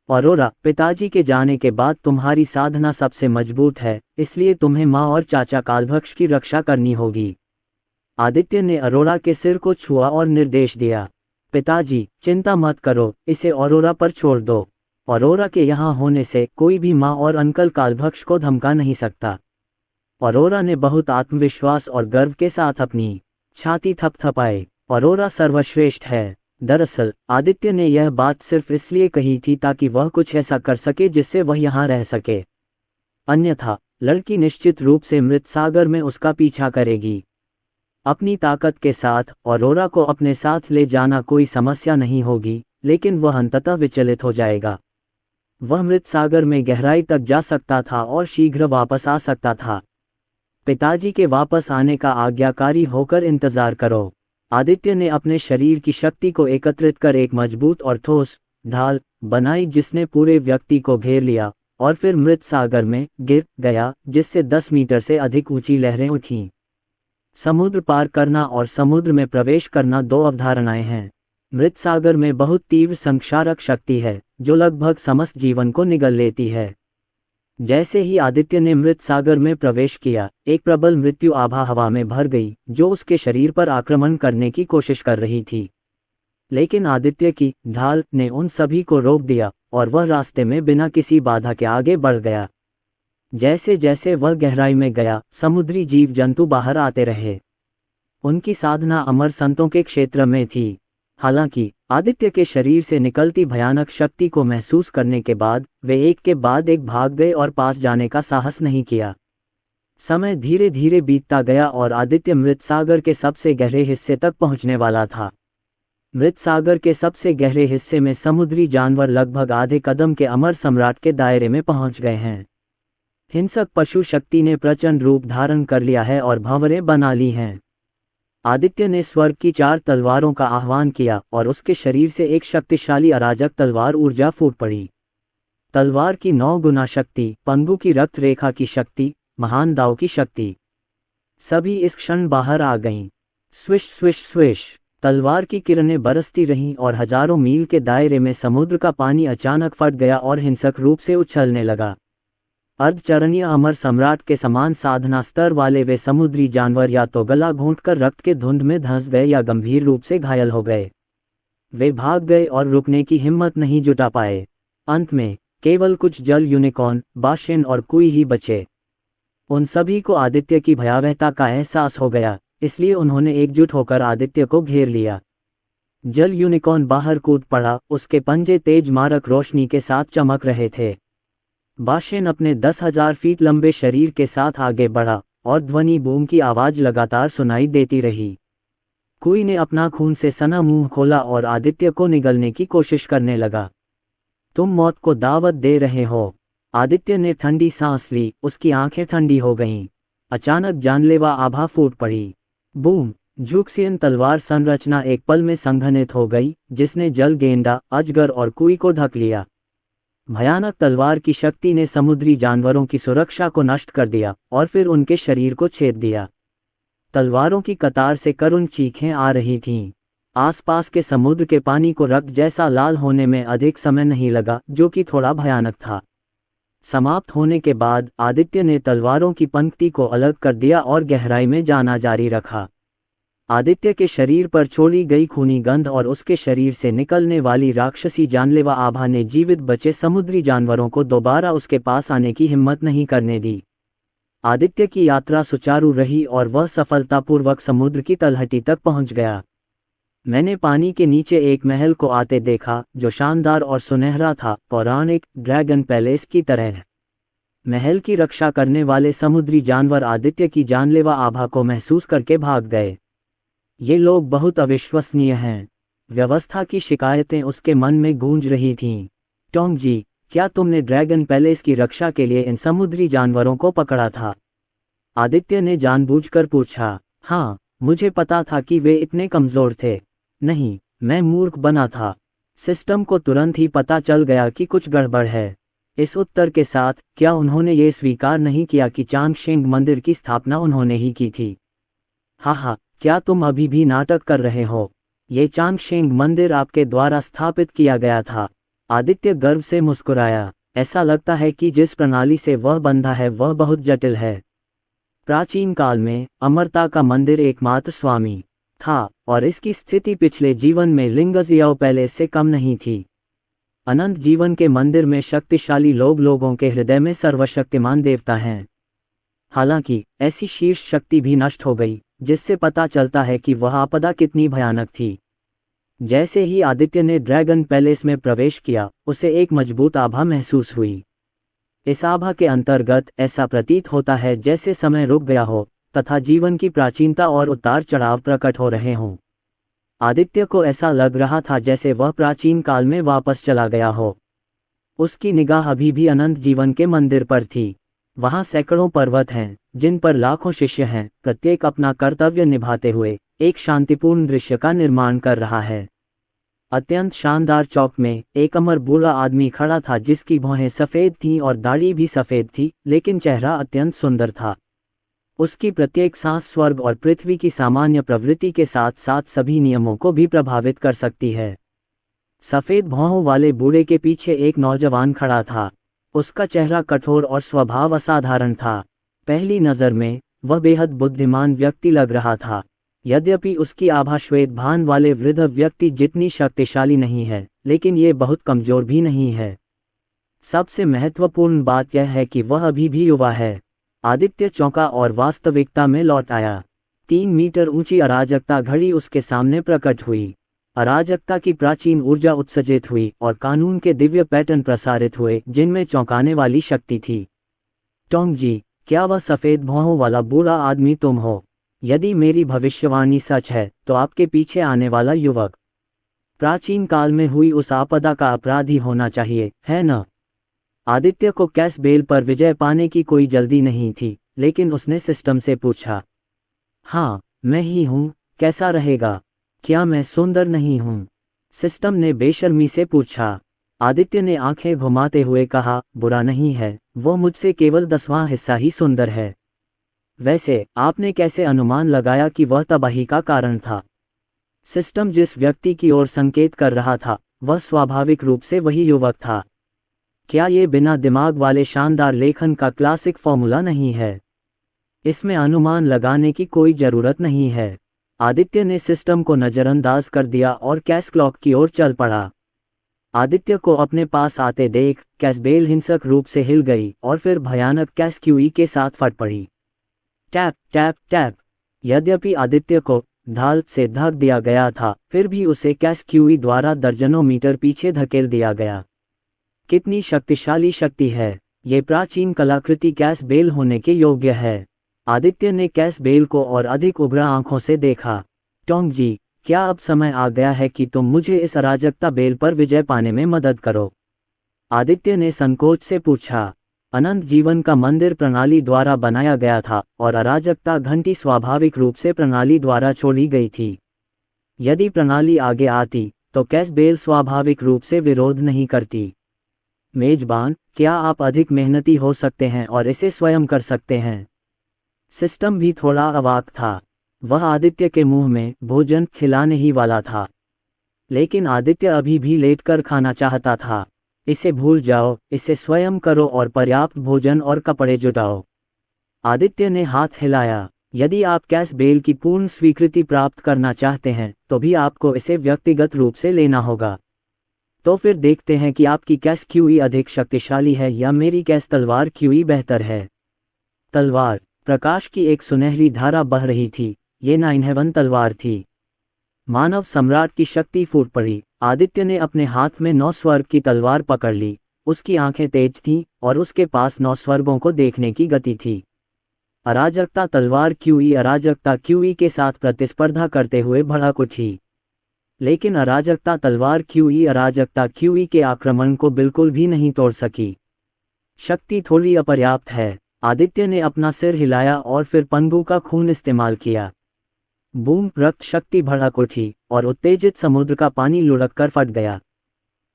अरोरा, पिताजी के जाने के बाद तुम्हारी साधना सबसे मजबूत है, इसलिए तुम्हें माँ और चाचा कालभक्ष की रक्षा करनी होगी। आदित्य ने अरोरा के सिर को छुआ और निर्देश दिया। पिताजी, चिंता मत करो, इसे अरोरा पर छोड़ दो। अरोरा के यहाँ होने से कोई भी माँ और अंकल कालभक्ष को धमका नहीं सकता। अरोरा ने बहुत आत्मविश्वास और गर्व के साथ अपनी छाती थपथपाई। अरोरा सर्वश्रेष्ठ है। दरअसल आदित्य ने यह बात सिर्फ इसलिए कही थी ताकि वह कुछ ऐसा कर सके जिससे वह यहाँ रह सके। अन्यथा लड़की निश्चित रूप से मृत सागर में उसका पीछा करेगी। अपनी ताकत के साथ अरोरा को अपने साथ ले जाना कोई समस्या नहीं होगी, लेकिन वह अंततः विचलित हो जाएगा। वह मृत सागर में गहराई तक जा सकता था और शीघ्र वापस आ सकता था। पिताजी के वापस आने का आज्ञाकारी होकर इंतजार करो। आदित्य ने अपने शरीर की शक्ति को एकत्रित कर एक मजबूत और ठोस ढाल बनाई जिसने पूरे व्यक्ति को घेर लिया और फिर मृत सागर में गिर गया, जिससे 10 मीटर से अधिक ऊंची लहरें उठीं। समुद्र पार करना और समुद्र में प्रवेश करना दो अवधारणाएं हैं। मृत सागर में बहुत तीव्र संक्षारक शक्ति है जो लगभग समस्त जीवन को निगल लेती है। जैसे ही आदित्य ने मृत सागर में प्रवेश किया, एक प्रबल मृत्यु आभा हवा में भर गई जो उसके शरीर पर आक्रमण करने की कोशिश कर रही थी। लेकिन आदित्य की ढाल ने उन सभी को रोक दिया और वह रास्ते में बिना किसी बाधा के आगे बढ़ गया। जैसे जैसे वह गहराई में गया, समुद्री जीव जंतु बाहर आते रहे। उनकी साधना अमर संतों के क्षेत्र में थी। हालांकि आदित्य के शरीर से निकलती भयानक शक्ति को महसूस करने के बाद वे एक के बाद एक भाग गए और पास जाने का साहस नहीं किया। समय धीरे धीरे बीतता गया और आदित्य मृत सागर के सबसे गहरे हिस्से तक पहुंचने वाला था। मृत सागर के सबसे गहरे हिस्से में समुद्री जानवर लगभग आधे कदम के अमर सम्राट के दायरे में पहुंच गए हैं। हिंसक पशु शक्ति ने प्रचंड रूप धारण कर लिया है और भंवरें बना ली हैं। आदित्य ने स्वर्ग की 4 तलवारों का आह्वान किया और उसके शरीर से एक शक्तिशाली अराजक तलवार ऊर्जा फूट पड़ी। तलवार की 9 गुना शक्ति, पंगु की रक्त रेखा की शक्ति, महान दाव की शक्ति, सभी इस क्षण बाहर आ गईं। स्विश स्विश स्विश तलवार की किरणें बरसती रहीं और हजारों मील के दायरे में समुद्र का पानी अचानक फट गया और हिंसक रूप से उछलने लगा। अर्धचरणीय अमर सम्राट के समान साधना स्तर वाले वे समुद्री जानवर या तो गला घोंटकर रक्त के धुंध में धंस गए या गंभीर रूप से घायल हो गए। वे भाग गए और रुकने की हिम्मत नहीं जुटा पाए। अंत में केवल कुछ जल यूनिकॉर्न, बाशेन और कुई ही बचे। उन सभी को आदित्य की भयावहता का एहसास हो गया, इसलिए उन्होंने एकजुट होकर आदित्य को घेर लिया। जल यूनिकॉर्न बाहर कूद पड़ा, उसके पंजे तेज मारक रोशनी के साथ चमक रहे थे। बाशेन अपने 10,000 फीट लंबे शरीर के साथ आगे बढ़ा और ध्वनि बूम की आवाज लगातार सुनाई देती रही। कुई ने अपना खून से सना मुंह खोला और आदित्य को निगलने की कोशिश करने लगा। तुम मौत को दावत दे रहे हो। आदित्य ने ठंडी सांस ली, उसकी आंखें ठंडी हो गईं। अचानक जानलेवा आभा फूट पड़ी। बूम! जूक्सियन तलवार संरचना एक पल में संघनित हो गई, जिसने जल गेंडा, अजगर और कुई को ढक लिया। भयानक तलवार की शक्ति ने समुद्री जानवरों की सुरक्षा को नष्ट कर दिया और फिर उनके शरीर को छेद दिया। तलवारों की कतार से करुण चीखें आ रही थीं। आसपास के समुद्र के पानी को रक्त जैसा लाल होने में अधिक समय नहीं लगा, जो कि थोड़ा भयानक था। समाप्त होने के बाद आदित्य ने तलवारों की पंक्ति को अलग कर दिया और गहराई में जाना जारी रखा। आदित्य के शरीर पर छोड़ी गई खूनी गंध और उसके शरीर से निकलने वाली राक्षसी जानलेवा आभा ने जीवित बचे समुद्री जानवरों को दोबारा उसके पास आने की हिम्मत नहीं करने दी। आदित्य की यात्रा सुचारू रही और वह सफलतापूर्वक समुद्र की तलहटी तक पहुंच गया। मैंने पानी के नीचे एक महल को आते देखा, जो शानदार और सुनहरा था, पौराणिक ड्रैगन पैलेस की तरह। महल की रक्षा करने वाले समुद्री जानवर आदित्य की जानलेवा आभा को महसूस करके भाग गए। ये लोग बहुत अविश्वसनीय हैं। व्यवस्था की शिकायतें उसके मन में गूंज रही थीं। टोंग जी, क्या तुमने ड्रैगन पैलेस की रक्षा के लिए इन समुद्री जानवरों को पकड़ा था? आदित्य ने जानबूझकर पूछा। हाँ, मुझे पता था कि वे इतने कमजोर थे। नहीं, मैं मूर्ख बना था। सिस्टम को तुरंत ही पता चल गया कि कुछ गड़बड़ है। इस उत्तर के साथ, क्या उन्होंने ये स्वीकार नहीं किया कि चांगशेंग मंदिर की स्थापना उन्होंने ही की थी? हाँ, क्या तुम अभी भी नाटक कर रहे हो? ये चांगशेंग मंदिर आपके द्वारा स्थापित किया गया था। आदित्य गर्व से मुस्कुराया। ऐसा लगता है कि जिस प्रणाली से वह बंधा है वह बहुत जटिल है। प्राचीन काल में अमरता का मंदिर एकमात्र स्वामी था और इसकी स्थिति पिछले जीवन में लिंगजियाओ पैलेस से कम नहीं थी। अनंत जीवन के मंदिर में शक्तिशाली लोग लोगों के हृदय में सर्वशक्तिमान देवता हैं। हालांकि ऐसी शीर्ष शक्ति भी नष्ट हो गई, जिससे पता चलता है कि वह आपदा कितनी भयानक थी। जैसे ही आदित्य ने ड्रैगन पैलेस में प्रवेश किया, उसे एक मजबूत आभा महसूस हुई। इस आभा के अंतर्गत ऐसा प्रतीत होता है जैसे समय रुक गया हो तथा जीवन की प्राचीनता और उतार चढ़ाव प्रकट हो रहे हों। आदित्य को ऐसा लग रहा था जैसे वह प्राचीन काल में वापस चला गया हो। उसकी निगाह अभी भी अनंत जीवन के मंदिर पर थी। वहां सैकड़ों पर्वत हैं, जिन पर लाखों शिष्य हैं, प्रत्येक अपना कर्तव्य निभाते हुए एक शांतिपूर्ण दृश्य का निर्माण कर रहा है। अत्यंत शानदार चौक में एक अमर बूढ़ा आदमी खड़ा था, जिसकी भौहें सफ़ेद थीं और दाढ़ी भी सफ़ेद थी, लेकिन चेहरा अत्यंत सुंदर था। उसकी प्रत्येक सांस स्वर्ग और पृथ्वी की सामान्य प्रवृत्ति के साथ साथ सभी नियमों को भी प्रभावित कर सकती है। सफ़ेद भौहों वाले बूढ़े के पीछे एक नौजवान खड़ा था। उसका चेहरा कठोर और स्वभाव असाधारण था। पहली नज़र में वह बेहद बुद्धिमान व्यक्ति लग रहा था। यद्यपि उसकी आभा श्वेत भान वाले वृद्ध व्यक्ति जितनी शक्तिशाली नहीं है, लेकिन ये बहुत कमजोर भी नहीं है। सबसे महत्वपूर्ण बात यह है कि वह अभी भी युवा है। आदित्य चौंका और वास्तविकता में लौट आया। 3 मीटर ऊंची अराजकता घड़ी उसके सामने प्रकट हुई। अराजकता की प्राचीन ऊर्जा उत्सर्जित हुई और कानून के दिव्य पैटर्न प्रसारित हुए, जिनमें चौंकाने वाली शक्ति थी। टोंग जी, क्या वह सफ़ेद भौहों वाला बूढ़ा आदमी तुम हो? यदि मेरी भविष्यवाणी सच है, तो आपके पीछे आने वाला युवक प्राचीन काल में हुई उस आपदा का अपराधी होना चाहिए, है न? आदित्य को कैस बेल पर विजय पाने की कोई जल्दी नहीं थी, लेकिन उसने सिस्टम से पूछा। हाँ, मैं ही हूँ। कैसा रहेगा? क्या मैं सुंदर नहीं हूँ? सिस्टम ने बेशर्मी से पूछा। आदित्य ने आंखें घुमाते हुए कहा, बुरा नहीं है, वो मुझसे केवल 10वां हिस्सा ही सुंदर है। वैसे आपने कैसे अनुमान लगाया कि वह तबाही का कारण था? सिस्टम जिस व्यक्ति की ओर संकेत कर रहा था वह स्वाभाविक रूप से वही युवक था। क्या ये बिना दिमाग वाले शानदार लेखन का क्लासिक फॉर्मूला नहीं है? इसमें अनुमान लगाने की कोई जरूरत नहीं है। आदित्य ने सिस्टम को नजरअंदाज कर दिया और कैस क्लॉक की ओर चल पड़ा। आदित्य को अपने पास आते देख कैसबेल हिंसक रूप से हिल गई और फिर भयानक कैस क्यूई के साथ फट पड़ी। Tap tap tap. यद्यपि आदित्य को ढाल से ढक दिया गया था, फिर भी उसे कैस क्यूई द्वारा दर्जनों मीटर पीछे धकेल दिया गया। कितनी शक्तिशाली शक्ति है! ये प्राचीन कलाकृति कैसबेल होने के योग्य है। आदित्य ने कैसबेल को और अधिक उभरा आंखों से देखा। टोंग जी, क्या अब समय आ गया है कि तुम मुझे इस अराजकता बेल पर विजय पाने में मदद करो? आदित्य ने संकोच से पूछा। अनंत जीवन का मंदिर प्रणाली द्वारा बनाया गया था और अराजकता घंटी स्वाभाविक रूप से प्रणाली द्वारा छोड़ी गई थी। यदि प्रणाली आगे आती तो कैसबेल स्वाभाविक रूप से विरोध नहीं करती। मेजबान, क्या आप अधिक मेहनती हो सकते हैं और इसे स्वयं कर सकते हैं? सिस्टम भी थोड़ा अवाक था। वह आदित्य के मुंह में भोजन खिलाने ही वाला था, लेकिन आदित्य अभी भी लेटकर खाना चाहता था। इसे भूल जाओ, इसे स्वयं करो और पर्याप्त भोजन और कपड़े जुटाओ। आदित्य ने हाथ हिलाया। यदि आप कैसबेल की पूर्ण स्वीकृति प्राप्त करना चाहते हैं तो भी आपको इसे व्यक्तिगत रूप से लेना होगा। तो फिर देखते हैं कि आपकी कैस क्यूई अधिक शक्तिशाली है या मेरी कैस तलवार क्यूई बेहतर है। तलवार। प्रकाश की एक सुनहरी धारा बह रही थी। ये 9 हेवन तलवार थी। मानव सम्राट की शक्ति फूट पड़ी। आदित्य ने अपने हाथ में 9 स्वर्ग की तलवार पकड़ ली। उसकी आंखें तेज थीं और उसके पास 9 स्वर्गों को देखने की गति थी। अराजकता तलवार क्यूई अराजकता क्यूई के साथ प्रतिस्पर्धा करते हुए भड़क उठी। लेकिन अराजकता तलवार क्यूई अराजकता क्यूई के आक्रमण को बिल्कुल भी नहीं तोड़ सकी। शक्ति थोड़ी अपर्याप्त है। आदित्य ने अपना सिर हिलाया और फिर पंगु का खून इस्तेमाल किया। बूम! रक्त शक्ति भड़क उठी और उत्तेजित समुद्र का पानी लुढ़क कर फट गया।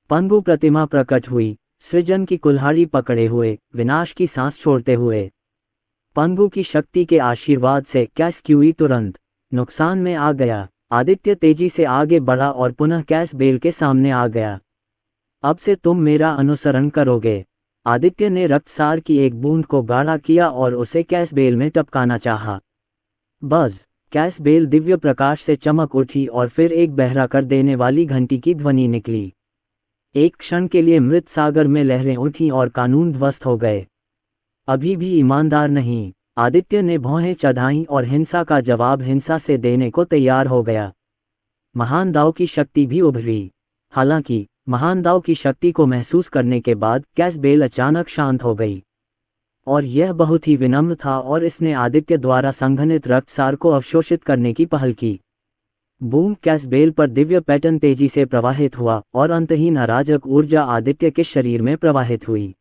पंगु प्रतिमा प्रकट हुई, सृजन की कुल्हाड़ी पकड़े हुए, विनाश की सांस छोड़ते हुए। पंगु की शक्ति के आशीर्वाद से कैस क्यूई तुरंत नुकसान में आ गया। आदित्य तेजी से आगे बढ़ा और पुनः कैसबेल के सामने आ गया। अब से तुम मेरा अनुसरण करोगे। आदित्य ने रक्तसार की एक बूंद को गाढ़ा किया और उसे कैसबेल में टपकाना चाहा। बज़! कैसबेल दिव्य प्रकाश से चमक उठी और फिर एक बहरा कर देने वाली घंटी की ध्वनि निकली। एक क्षण के लिए मृत सागर में लहरें उठीं और कानून ध्वस्त हो गए। अभी भी ईमानदार नहीं। आदित्य ने भौहें चढ़ाईं और हिंसा का जवाब हिंसा से देने को तैयार हो गया। महान दाव की शक्ति भी उभरी। हालांकि महान दाव की शक्ति को महसूस करने के बाद कैसबेल अचानक शांत हो गई, और यह बहुत ही विनम्र था और इसने आदित्य द्वारा संघनित रक्तसार को अवशोषित करने की पहल की। बूम! कैसबेल पर दिव्य पैटर्न तेजी से प्रवाहित हुआ और अंतहीन अराजक ऊर्जा आदित्य के शरीर में प्रवाहित हुई।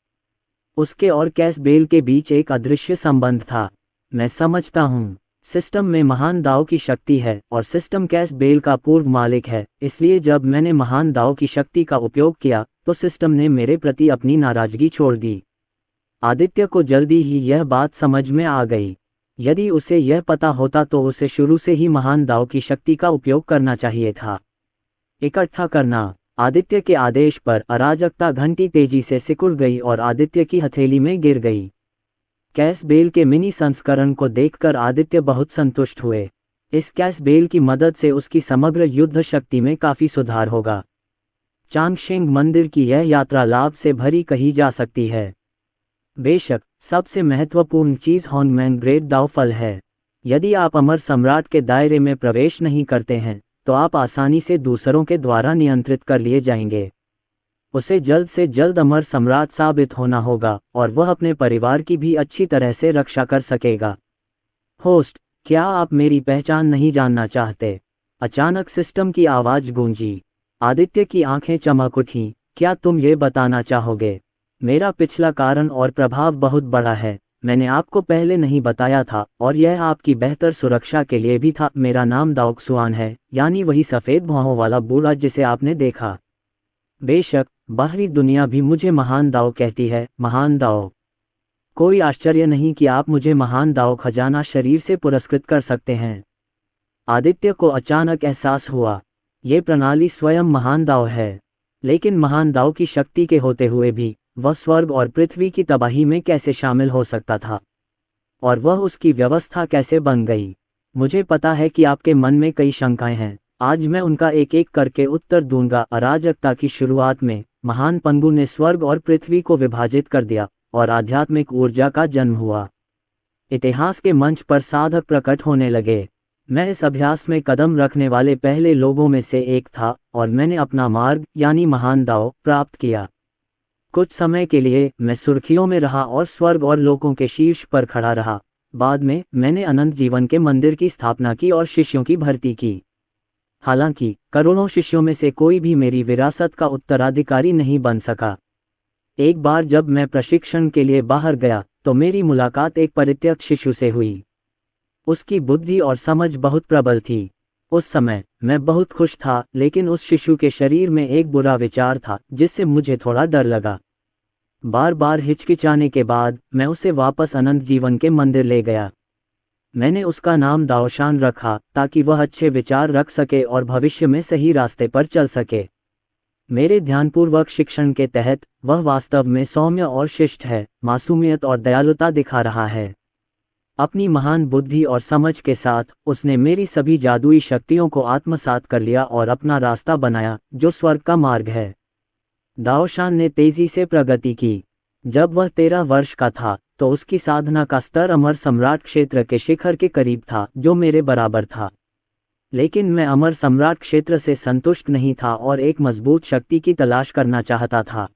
उसके और कैसबेल के बीच एक अदृश्य संबंध था। मैं समझता हूँ। सिस्टम में महान दाव की शक्ति है और सिस्टम कैसबेल का पूर्व मालिक है, इसलिए जब मैंने महान दाव की शक्ति का उपयोग किया तो सिस्टम ने मेरे प्रति अपनी नाराजगी छोड़ दी। आदित्य को जल्दी ही यह बात समझ में आ गई। यदि उसे यह पता होता तो उसे शुरू से ही महान दाव की शक्ति का उपयोग करना चाहिए था। इकट्ठा करना। आदित्य के आदेश पर अराजकता घंटी तेजी से सिकुड़ गई और आदित्य की हथेली में गिर गई। कैसबेल के मिनी संस्करण को देखकर आदित्य बहुत संतुष्ट हुए। इस कैसबेल की मदद से उसकी समग्र युद्ध शक्ति में काफी सुधार होगा। चांगशेंग मंदिर की यह यात्रा लाभ से भरी कही जा सकती है। बेशक, सबसे महत्वपूर्ण चीज हॉन्गमैन ग्रेट दाव फल है। यदि आप अमर सम्राट के दायरे में प्रवेश नहीं करते हैं तो आप आसानी से दूसरों के द्वारा नियंत्रित कर लिए जाएंगे। उसे जल्द से जल्द अमर सम्राट साबित होना होगा और वह अपने परिवार की भी अच्छी तरह से रक्षा कर सकेगा। होस्ट, क्या आप मेरी पहचान नहीं जानना चाहते? अचानक सिस्टम की आवाज गूंजी। आदित्य की आंखें चमक उठीं। क्या तुम ये बताना चाहोगे? मेरा पिछला कारण और प्रभाव बहुत बड़ा है। मैंने आपको पहले नहीं बताया था और यह आपकी बेहतर सुरक्षा के लिए भी था। मेरा नाम दाओक्सुआन है, यानी वही सफ़ेद भौहों वाला बूढ़ा जिसे आपने देखा। बेशक, बाहरी दुनिया भी मुझे महान दाओ कहती है, महान दाओ। कोई आश्चर्य नहीं कि आप मुझे महान दाओ खजाना शरीर से पुरस्कृत कर सकते हैं। आदित्य को अचानक एहसास हुआ, ये प्रणाली स्वयं महान दाओ है, लेकिन महान दाओ की शक्ति के होते हुए भी वह स्वर्ग और पृथ्वी की तबाही में कैसे शामिल हो सकता था, और वह उसकी व्यवस्था कैसे बन गई। मुझे पता है कि आपके मन में कई शंकाएं हैं, आज मैं उनका एक एक करके उत्तर दूंगा। अराजकता की शुरुआत में महान पंगु ने स्वर्ग और पृथ्वी को विभाजित कर दिया और आध्यात्मिक ऊर्जा का जन्म हुआ। इतिहास के मंच पर साधक प्रकट होने लगे। मैं इस अभ्यास में कदम रखने वाले पहले लोगों में से एक था और मैंने अपना मार्ग यानी महान दाओ प्राप्त किया। कुछ समय के लिए मैं सुर्खियों में रहा और स्वर्ग और लोकों के शीर्ष पर खड़ा रहा। बाद में मैंने अनंत जीवन के मंदिर की स्थापना की और शिष्यों की भर्ती की। हालांकि करोड़ों शिष्यों में से कोई भी मेरी विरासत का उत्तराधिकारी नहीं बन सका। एक बार जब मैं प्रशिक्षण के लिए बाहर गया तो मेरी मुलाकात एक परित्यक्त शिशु से हुई। उसकी बुद्धि और समझ बहुत प्रबल थी। उस समय मैं बहुत खुश था, लेकिन उस शिशु के शरीर में एक बुरा विचार था जिससे मुझे थोड़ा डर लगा। बार बार हिचकिचाने के बाद मैं उसे वापस अनंत जीवन के मंदिर ले गया। मैंने उसका नाम दाओशान रखा ताकि वह अच्छे विचार रख सके और भविष्य में सही रास्ते पर चल सके। मेरे ध्यानपूर्वक शिक्षण के तहत वह वास्तव में सौम्य और शिष्ट है, मासूमियत और दयालुता दिखा रहा है। अपनी महान बुद्धि और समझ के साथ उसने मेरी सभी जादुई शक्तियों को आत्मसात कर लिया और अपना रास्ता बनाया जो स्वर्ग का मार्ग है। दाओशान ने तेजी से प्रगति की। जब वह 13 वर्ष का था तो उसकी साधना का स्तर अमर सम्राट क्षेत्र के शिखर के करीब था, जो मेरे बराबर था। लेकिन मैं अमर सम्राट क्षेत्र से संतुष्ट नहीं था और एक मजबूत शक्ति की तलाश करना चाहता था।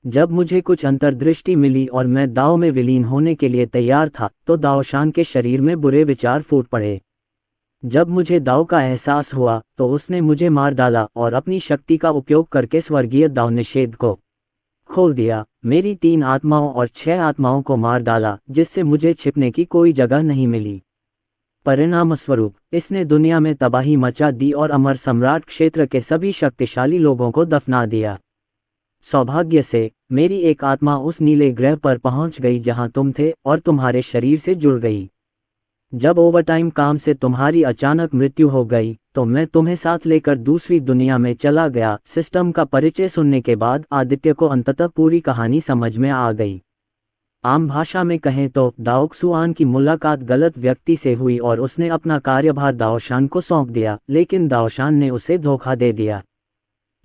जब मुझे कुछ अंतर्दृष्टि मिली और मैं दाओ में विलीन होने के लिए तैयार था तो दाओशान के शरीर में बुरे विचार फूट पड़े। जब मुझे दाओ का एहसास हुआ तो उसने मुझे मार डाला और अपनी शक्ति का उपयोग करके स्वर्गीय दाओ निषेध को खोल दिया। मेरी 3 आत्माओं और 6 आत्माओं को मार डाला, जिससे मुझे छिपने की कोई जगह नहीं मिली। परिणामस्वरूप इसने दुनिया में तबाही मचा दी और अमर सम्राट क्षेत्र के सभी शक्तिशाली लोगों को दफना दिया। सौभाग्य से मेरी एक आत्मा उस नीले ग्रह पर पहुंच गई जहां तुम थे और तुम्हारे शरीर से जुड़ गई। जब ओवरटाइम काम से तुम्हारी अचानक मृत्यु हो गई तो मैं तुम्हें साथ लेकर दूसरी दुनिया में चला गया। सिस्टम का परिचय सुनने के बाद आदित्य को अंततः पूरी कहानी समझ में आ गई। आम भाषा में कहें तो दाओक्सुआन की मुलाकात गलत व्यक्ति से हुई और उसने अपना कार्यभार दाओशान को सौंप दिया, लेकिन दाओशान ने उसे धोखा दे दिया।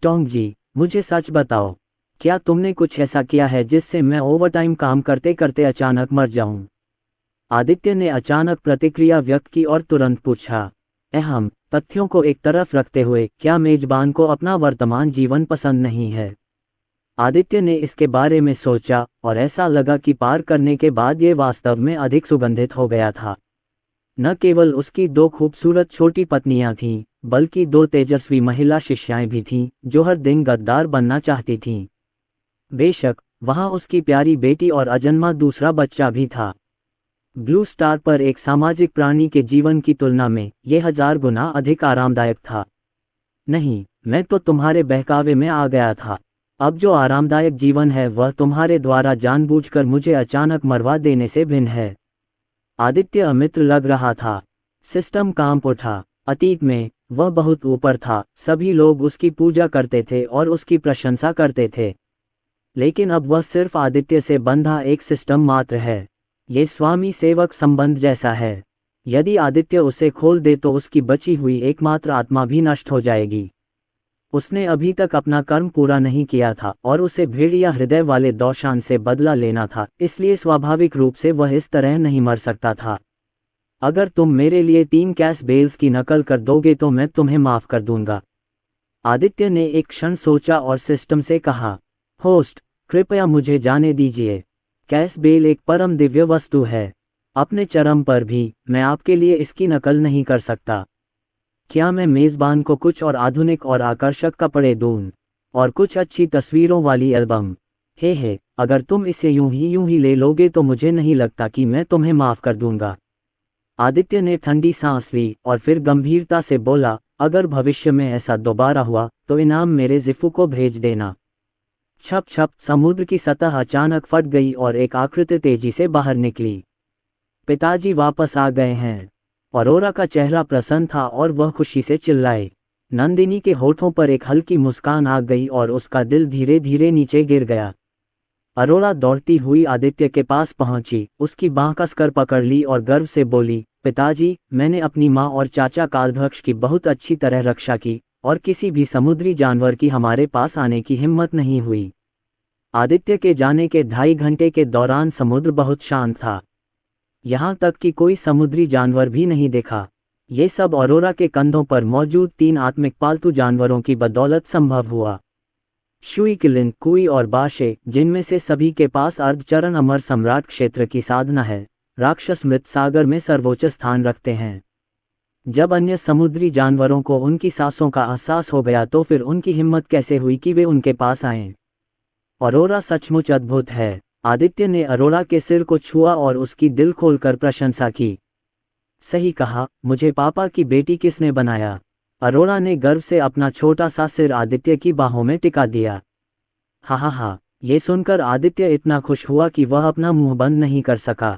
टोंग जी, मुझे सच बताओ, क्या तुमने कुछ ऐसा किया है जिससे मैं ओवरटाइम काम करते करते अचानक मर जाऊं? आदित्य ने अचानक प्रतिक्रिया व्यक्त की और तुरंत पूछा। अहम तथ्यों को एक तरफ रखते हुए, क्या मेजबान को अपना वर्तमान जीवन पसंद नहीं है? आदित्य ने इसके बारे में सोचा और ऐसा लगा कि पार करने के बाद ये वास्तव में अधिक सुगंधित हो गया था। न केवल उसकी 2 खूबसूरत छोटी पत्नियां थीं, बल्कि 2 तेजस्वी महिला शिष्याएं भी थीं जो हर दिन गद्दार बनना चाहती थीं। बेशक वहां उसकी प्यारी बेटी और अजन्मा दूसरा बच्चा भी था। ब्लू स्टार पर एक सामाजिक प्राणी के जीवन की तुलना में यह 1000 गुना अधिक आरामदायक था। नहीं, मैं तो तुम्हारे बहकावे में आ गया था। अब जो आरामदायक जीवन है वह तुम्हारे द्वारा जानबूझकर मुझे अचानक मरवा देने से भिन्न है। आदित्य अमित्र लग रहा था। सिस्टम कांप उठा। अतीत में वह बहुत ऊपर था, सभी लोग उसकी पूजा करते थे और उसकी प्रशंसा करते थे। लेकिन अब वह सिर्फ आदित्य से बंधा एक सिस्टम मात्र है। ये स्वामी सेवक संबंध जैसा है। यदि आदित्य उसे खोल दे तो उसकी बची हुई एकमात्र आत्मा भी नष्ट हो जाएगी। उसने अभी तक अपना कर्म पूरा नहीं किया था और उसे भेड़िया हृदय वाले दाओशान से बदला लेना था, इसलिए स्वाभाविक रूप से वह इस तरह नहीं मर सकता था। अगर तुम मेरे लिए 3 कैश बेल्स की नकल कर दोगे तो मैं तुम्हें माफ कर दूंगा। आदित्य ने एक क्षण सोचा और सिस्टम से कहा, होस्ट, कृपया मुझे जाने दीजिए। कैश बेल एक परम दिव्य वस्तु है। अपने चरम पर भी मैं आपके लिए इसकी नकल नहीं कर सकता। क्या मैं मेज़बान को कुछ और आधुनिक और आकर्षक कपड़े दूं और कुछ अच्छी तस्वीरों वाली एल्बम? हे, अगर तुम इसे यूं ही ले लोगे तो मुझे नहीं लगता कि मैं तुम्हें माफ कर दूंगा। आदित्य ने ठंडी सांस ली और फिर गंभीरता से बोला, अगर भविष्य में ऐसा दोबारा हुआ तो इनाम मेरे जिफू को भेज देना। छप छप समुद्र की सतह अचानक फट गई और एक आकृति तेजी से बाहर निकली। पिताजी वापस आ गए हैं। अरोरा का चेहरा प्रसन्न था और वह खुशी से चिल्लाई। नंदिनी के होठों पर एक हल्की मुस्कान आ गई और उसका दिल धीरे धीरे नीचे गिर गया। अरोरा दौड़ती हुई आदित्य के पास पहुंची, उसकी बांह कसकर पकड़ ली और गर्व से बोली, पिताजी, मैंने अपनी माँ और चाचा कालभक्ष की बहुत अच्छी तरह रक्षा की और किसी भी समुद्री जानवर की हमारे पास आने की हिम्मत नहीं हुई। आदित्य के जाने के 2.5 घंटे के दौरान समुद्र बहुत शांत था। यहाँ तक कि कोई समुद्री जानवर भी नहीं देखा। ये सब अरोरा के कंधों पर मौजूद 3 आत्मिक पालतू जानवरों की बदौलत संभव हुआ। शुई, किलिन, कुई और बाशे, जिनमें से सभी के पास अर्धचरण अमर सम्राट क्षेत्र की साधना है, राक्षस मृत सागर में सर्वोच्च स्थान रखते हैं। जब अन्य समुद्री जानवरों को उनकी सांसों का एहसास हो गया तो फिर उनकी हिम्मत कैसे हुई कि वे उनके पास आएं। अरोरा सचमुच अद्भुत है। आदित्य ने अरोरा के सिर को छुआ और उसकी दिल खोलकर प्रशंसा की। सही कहा, मुझे पापा की बेटी किसने बनाया। अरोरा ने गर्व से अपना छोटा सा सिर आदित्य की बाहों में टिका दिया। हा हा हा, ये सुनकर आदित्य इतना खुश हुआ कि वह अपना मुंह बंद नहीं कर सका।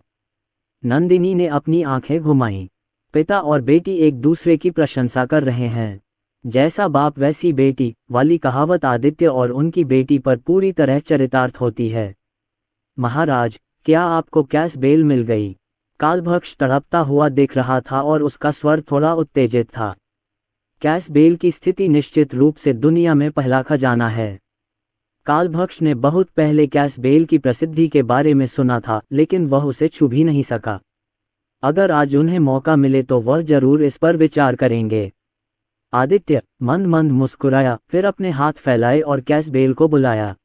नंदिनी ने अपनी आंखें घुमाईं। पिता और बेटी एक दूसरे की प्रशंसा कर रहे हैं। जैसा बाप वैसी बेटी वाली कहावत आदित्य और उनकी बेटी पर पूरी तरह चरितार्थ होती है। महाराज, क्या आपको कैस बेल मिल गई? कालभक्ष तड़पता हुआ दिख रहा था और उसका स्वर थोड़ा उत्तेजित था। कैस बेल की स्थिति निश्चित रूप से दुनिया में पहला खजाना है। कालभक्ष ने बहुत पहले कैस बेल की प्रसिद्धि के बारे में सुना था, लेकिन वह उसे छू भी नहीं सका। अगर आज उन्हें मौका मिले तो वह जरूर इस पर विचार करेंगे। आदित्य मंद मंद मुस्कुराया, फिर अपने हाथ फैलाए और कैस बेल को बुलाया।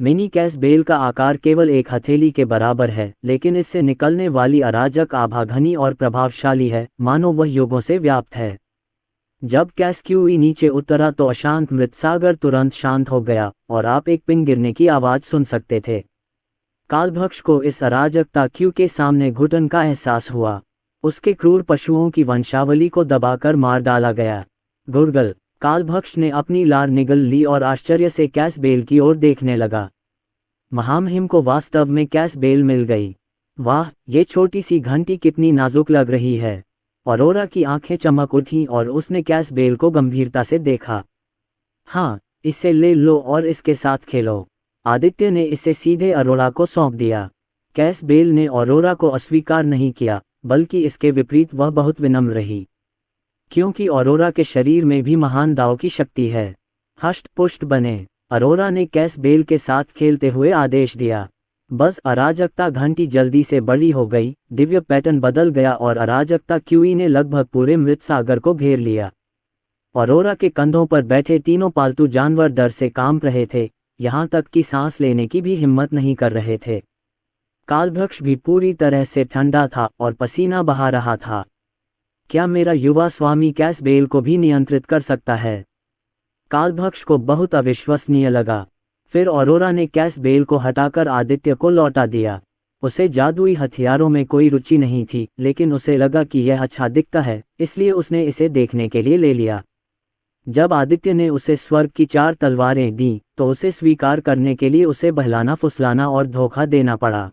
मिनी कैस बेल का आकार केवल एक हथेली के बराबर है, लेकिन इससे निकलने वाली अराजक आभा घनी और प्रभावशाली है, मानो वह युगों से व्याप्त है। जब कैस क्यूई नीचे उतरा तो अशांत मृत सागर तुरंत शांत हो गया और आप एक पिन गिरने की आवाज सुन सकते थे। कालभक्ष को इस अराजकता क्यू के सामने घुटन का एहसास हुआ। उसके क्रूर पशुओं की वंशावली को दबाकर मार डाला गया। गुरगल, कालभक्ष ने अपनी लार निगल ली और आश्चर्य से कैस बेल की ओर देखने लगा। महामहिम को वास्तव में कैस बेल मिल गई। वाह, ये छोटी सी घंटी कितनी नाजुक लग रही है। अरोरा की आंखें चमक उठी और उसने कैस बेल को गंभीरता से देखा। हाँ, इसे ले लो और इसके साथ खेलो। आदित्य ने इसे सीधे अरोरा को सौंप दिया। कैस बेल ने अरोरा को अस्वीकार नहीं किया, बल्कि इसके विपरीत वह बहुत विनम्र रही, क्योंकि अरोरा के शरीर में भी महान दाव की शक्ति है। हष्ट पुष्ट बने, अरोरा ने कैस बेल के साथ खेलते हुए आदेश दिया। बस अराजकता घंटी जल्दी से बड़ी हो गई, दिव्य पैटर्न बदल गया और अराजकता क्यूई ने लगभग पूरे मृत सागर को घेर लिया। अरोरा के कंधों पर बैठे तीनों पालतू जानवर डर से कांप रहे थे, यहाँ तक कि सांस लेने की भी हिम्मत नहीं कर रहे थे। कालभक्ष भी पूरी तरह से ठंडा था और पसीना बहा रहा था। क्या मेरा युवा स्वामी कैस बेल को भी नियंत्रित कर सकता है? कालभक्ष को बहुत अविश्वसनीय लगा। फिर अरोरा ने कैस बेल को हटाकर आदित्य को लौटा दिया। उसे जादुई हथियारों में कोई रुचि नहीं थी, लेकिन उसे लगा कि यह अच्छा दिखता है, इसलिए उसने इसे देखने के लिए ले लिया। जब आदित्य ने उसे स्वर्ग की 4 तलवारें दी तो उसे स्वीकार करने के लिए उसे बहलाना फुसलाना और धोखा देना पड़ा।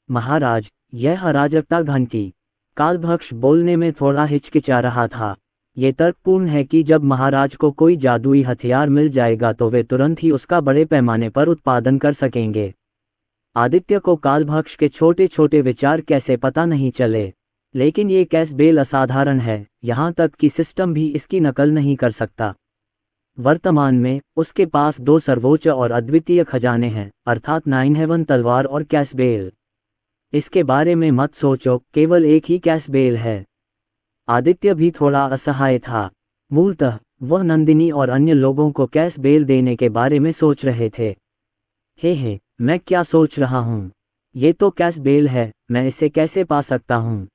महाराज, यह अराजकता घंटी। कालभक्ष बोलने में थोड़ा हिचकिचा रहा था। ये तर्कपूर्ण है कि जब महाराज को कोई जादुई हथियार मिल जाएगा तो वे तुरंत ही उसका बड़े पैमाने पर उत्पादन कर सकेंगे। आदित्य को कालभक्ष के छोटे छोटे विचार कैसे पता नहीं चले, लेकिन ये कैस बेल असाधारण है, यहाँ तक कि सिस्टम भी इसकी नकल नहीं कर सकता। वर्तमान में उसके पास 2 सर्वोच्च और अद्वितीय खजाने हैं, अर्थात 9 हेवन तलवार और कैस बेल। इसके बारे में मत सोचो, केवल एक ही कैस बेल है। आदित्य भी थोड़ा असहाय था। मूलतः वह नंदिनी और अन्य लोगों को कैस बेल देने के बारे में सोच रहे थे। हे, मैं क्या सोच रहा हूँ? ये तो कैस बेल है, मैं इसे कैसे पा सकता हूँ?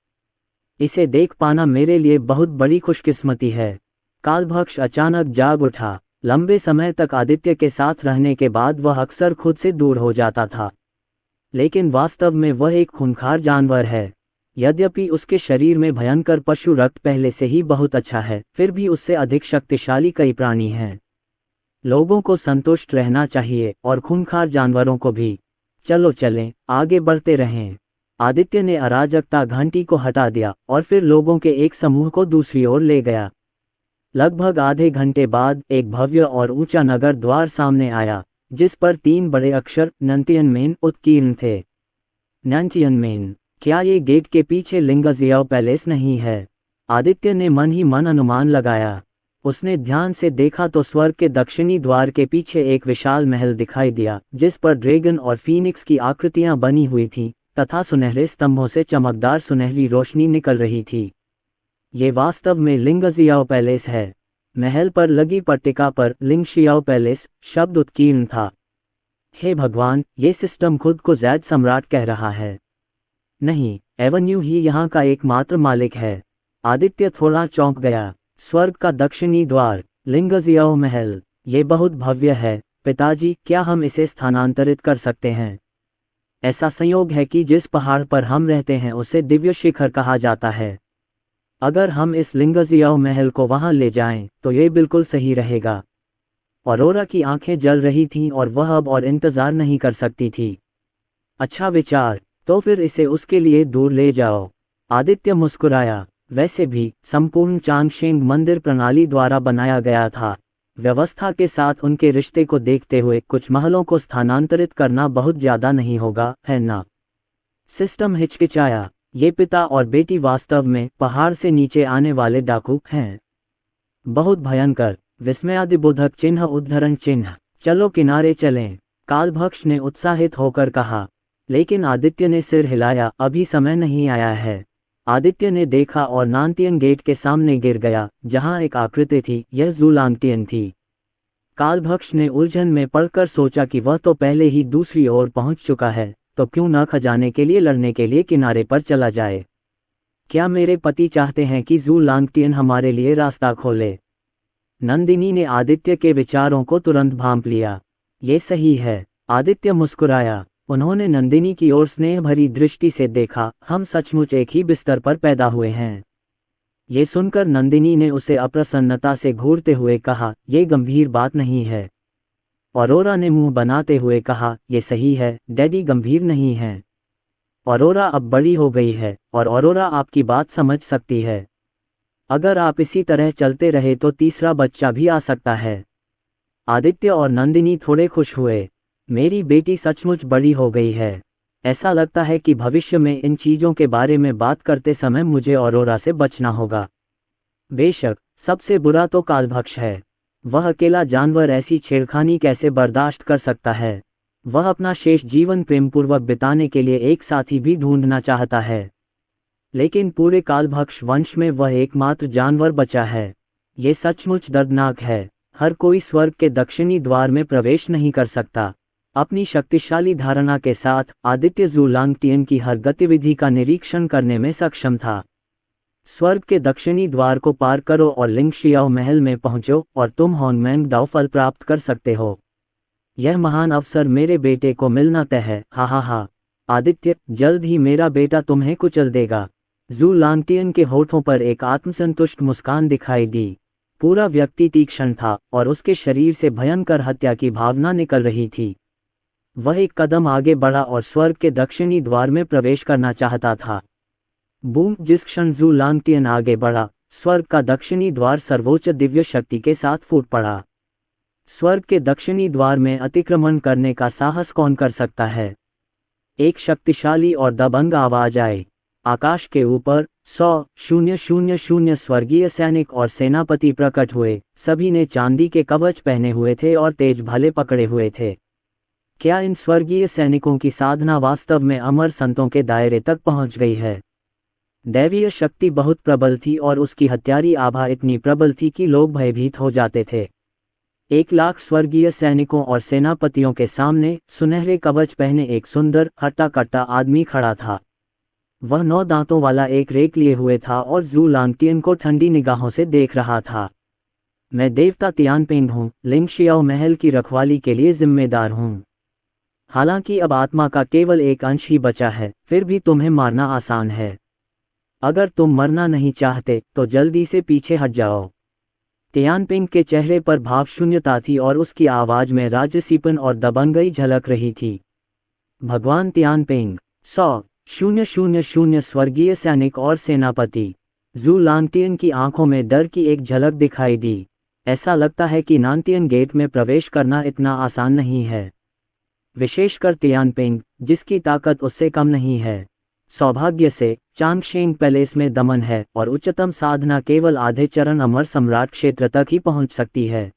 इसे देख पाना मेरे लिए बहुत बड़ी खुशकिस्मती है। कालभक्ष अचानक जाग उठा। लंबे समय तक आदित्य के साथ रहने के बाद वह अक्सर खुद से दूर हो जाता था, लेकिन वास्तव में वह एक खूंखार जानवर है। यद्यपि उसके शरीर में भयंकर पशु रक्त पहले से ही बहुत अच्छा है, फिर भी उससे अधिक शक्तिशाली कई प्राणी हैं। लोगों को संतुष्ट रहना चाहिए और खूंखार जानवरों को भी। चलो चलें, आगे बढ़ते रहें। आदित्य ने अराजकता घंटी को हटा दिया और फिर लोगों के एक समूह को दूसरी ओर ले गया। लगभग आधे घंटे बाद एक भव्य और ऊंचा नगर द्वार सामने आया, जिस पर 3 बड़े अक्षर नंतियनमेन उत्कीर्ण थे। नंतियनमेन, क्या ये गेट के पीछे लिंगजियाओ पैलेस नहीं है? आदित्य ने मन ही मन अनुमान लगाया। उसने ध्यान से देखा तो स्वर्ग के दक्षिणी द्वार के पीछे एक विशाल महल दिखाई दिया, जिस पर ड्रैगन और फीनिक्स की आकृतियां बनी हुई थीं तथा सुनहरे स्तंभों से चमकदार सुनहरी रोशनी निकल रही थी। ये वास्तव में लिंगजियाओ पैलेस है। महल पर लगी पट्टिका पर लिंगशियाओ पैलेस शब्द उत्कीर्ण था। हे भगवान, ये सिस्टम खुद को जैद सम्राट कह रहा है। नहीं, एवेन्यू ही यहाँ का एकमात्र मालिक है। आदित्य थोड़ा चौंक गया। स्वर्ग का दक्षिणी द्वार, लिंगजियाओ महल, ये बहुत भव्य है। पिताजी, क्या हम इसे स्थानांतरित कर सकते हैं? ऐसा संयोग है कि जिस पहाड़ पर हम रहते हैं उसे दिव्य शिखर कहा जाता है। अगर हम इस लिंगजियाओ महल को वहां ले जाएं, तो ये बिल्कुल सही रहेगा। ऑरोरा की आंखें जल रही थीं और वह अब और इंतजार नहीं कर सकती थी। अच्छा विचार, तो फिर इसे उसके लिए दूर ले जाओ। आदित्य मुस्कुराया। वैसे भी संपूर्ण चांगशेंग मंदिर प्रणाली द्वारा बनाया गया था। व्यवस्था के साथ उनके रिश्ते को देखते हुए कुछ महलों को स्थानांतरित करना बहुत ज्यादा नहीं होगा, है ना? सिस्टम हिचकिचाया। ये पिता और बेटी वास्तव में पहाड़ से नीचे आने वाले डाकू हैं। बहुत भयंकर। विस्मयादिबोधक चिन्ह उद्धरण चिन्ह। चलो किनारे चलें, कालभक्ष ने उत्साहित होकर कहा। लेकिन आदित्य ने सिर हिलाया, अभी समय नहीं आया है। आदित्य ने देखा और नांतियन गेट के सामने गिर गया, जहां एक आकृति थी। यह ज़ूलांगटियन थी। कालभक्ष ने उलझन में पड़कर सोचा कि वह तो पहले ही दूसरी ओर पहुंच चुका है, तो क्यों न खजाने के लिए लड़ने के लिए किनारे पर चला जाए। क्या मेरे पति चाहते हैं कि ज़ूलांगटियन हमारे लिए रास्ता खोले? नंदिनी ने आदित्य के विचारों को तुरंत भांप लिया। ये सही है। आदित्य मुस्कुराया। उन्होंने नंदिनी की ओर स्नेह भरी दृष्टि से देखा। हम सचमुच एक ही बिस्तर पर पैदा हुए हैं। ये सुनकर नंदिनी ने उसे अप्रसन्नता से घूरते हुए कहा, यह गंभीर बात नहीं है। ऑरोरा ने मुंह बनाते हुए कहा, यह सही है, डैडी गंभीर नहीं है। ऑरोरा अब बड़ी हो गई है और ऑरोरा आपकी बात समझ सकती है। अगर आप इसी तरह चलते रहे तो तीसरा बच्चा भी आ सकता है। आदित्य और नंदिनी थोड़े खुश हुए। मेरी बेटी सचमुच बड़ी हो गई है। ऐसा लगता है कि भविष्य में इन चीज़ों के बारे में बात करते समय मुझे ऑरोरा से बचना होगा। बेशक, सबसे बुरा तो कालभक्ष है। वह अकेला जानवर ऐसी छेड़खानी कैसे बर्दाश्त कर सकता है? वह अपना शेष जीवन प्रेमपूर्वक बिताने के लिए एक साथी भी ढूंढना चाहता है। लेकिन पूरे कालभक्ष वंश में वह एकमात्र जानवर बचा है। ये सचमुच दर्दनाक है। हर कोई स्वर्ग के दक्षिणी द्वार में प्रवेश नहीं कर सकता। अपनी शक्तिशाली धारणा के साथ आदित्य ज़ूलांगटियन की हर गतिविधि का निरीक्षण करने में सक्षम था। स्वर्ग के दक्षिणी द्वार को पार करो और लिंगशियाओ महल में पहुंचो और तुम होंगमैंग दाओ फल प्राप्त कर सकते हो। यह महान अवसर मेरे बेटे को मिलना तय है। हा हा हा। आदित्य, जल्द ही मेरा बेटा तुम्हें कुचल देगा। ज़ूलांगटियन के होठों पर एक आत्मसंतुष्ट मुस्कान दिखाई दी। पूरा व्यक्ति तीक्ष्ण था और उसके शरीर से भयंकर हत्या की भावना निकल रही थी। वह एक कदम आगे बढ़ा और स्वर्ग के दक्षिणी द्वार में प्रवेश करना चाहता था। बूम! जिस क्षण ज़ूलांगटियन आगे बढ़ा, स्वर्ग का दक्षिणी द्वार सर्वोच्च दिव्य शक्ति के साथ फूट पड़ा। स्वर्ग के दक्षिणी द्वार में अतिक्रमण करने का साहस कौन कर सकता है? एक शक्तिशाली और दबंग आवाज आई। आकाश के ऊपर 100,000 स्वर्गीय सैनिक और सेनापति प्रकट हुए। सभी ने चांदी के कवच पहने हुए थे और तेज भाले पकड़े हुए थे। क्या इन स्वर्गीय सैनिकों की साधना वास्तव में अमर संतों के दायरे तक पहुंच गई है? दैवीय शक्ति बहुत प्रबल थी और उसकी हत्यारी आभा इतनी प्रबल थी कि लोग भयभीत हो जाते थे। 1,00,000 स्वर्गीय सैनिकों और सेनापतियों के सामने सुनहरे कवच पहने एक सुंदर हट्टा-कट्टा आदमी खड़ा था। वह 9 दांतों वाला एक रेक लिए हुए था और ज़ूलांगटियन को ठंडी निगाहों से देख रहा था। मैं देवता तियानपेंग हूँ, लिंगशियाओ महल की रखवाली के लिए जिम्मेदार हूँ। हालांकि अब आत्मा का केवल एक अंश ही बचा है, फिर भी तुम्हें मारना आसान है। अगर तुम मरना नहीं चाहते तो जल्दी से पीछे हट जाओ। तियानपिंग के चेहरे पर भावशून्यता थी और उसकी आवाज में राजसीपन और दबंगई झलक रही थी। भगवान तियानपिंग 100,000 स्वर्गीय सैनिक और सेनापति। जू लांगटियन की आंखों में डर की एक झलक दिखाई दी। ऐसा लगता है कि नानतियन गेट में प्रवेश करना इतना आसान नहीं है, विशेषकर तियानपिंग जिसकी ताकत उससे कम नहीं है। सौभाग्य से चांगशेंग पैलेस में दमन है और उच्चतम साधना केवल आधे चरण अमर सम्राट क्षेत्र तक ही पहुंच सकती है।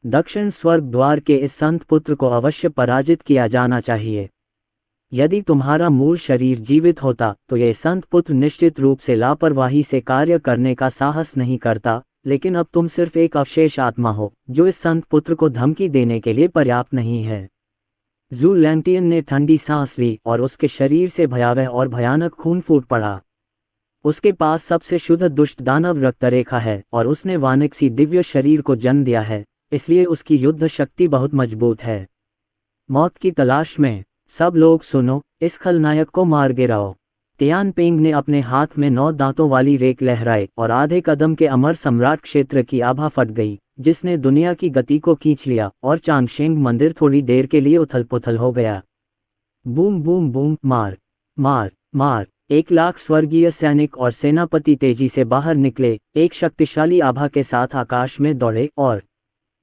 दक्षिण स्वर्ग द्वार के इस संत पुत्र को अवश्य पराजित किया जाना चाहिए। यदि तुम्हारा मूल शरीर जीवित होता तो यह संत पुत्र निश्चित रूप से लापरवाही से कार्य करने का साहस नहीं करता, लेकिन अब तुम सिर्फ एक अवशेष आत्मा हो जो इस संत पुत्र को धमकी देने के लिए पर्याप्त नहीं है। जू लैंगटियन ने ठंडी सांस ली और उसके शरीर से भयावह और भयानक खून फूट पड़ा। उसके पास सबसे शुद्ध दुष्ट दानव रक्तरेखा है और उसने वानिक्सी दिव्य शरीर को जन्म दिया है, इसलिए उसकी युद्ध शक्ति बहुत मजबूत है। मौत की तलाश में सब लोग सुनो, इस खलनायक को मार गिराओ। तियानपिंग ने अपने हाथ में 9 दांतों वाली रेक लहराई और आधे कदम के अमर सम्राट क्षेत्र की आभा फट गई, जिसने दुनिया की गति को खींच लिया और चांगशेंग मंदिर थोड़ी देर के लिए उथल पुथल हो गया। बूम बूम बूम, मार मार मार। 1,00,000 स्वर्गीय सैनिक और सेनापति तेजी से बाहर निकले, एक शक्तिशाली आभा के साथ आकाश में दौड़े और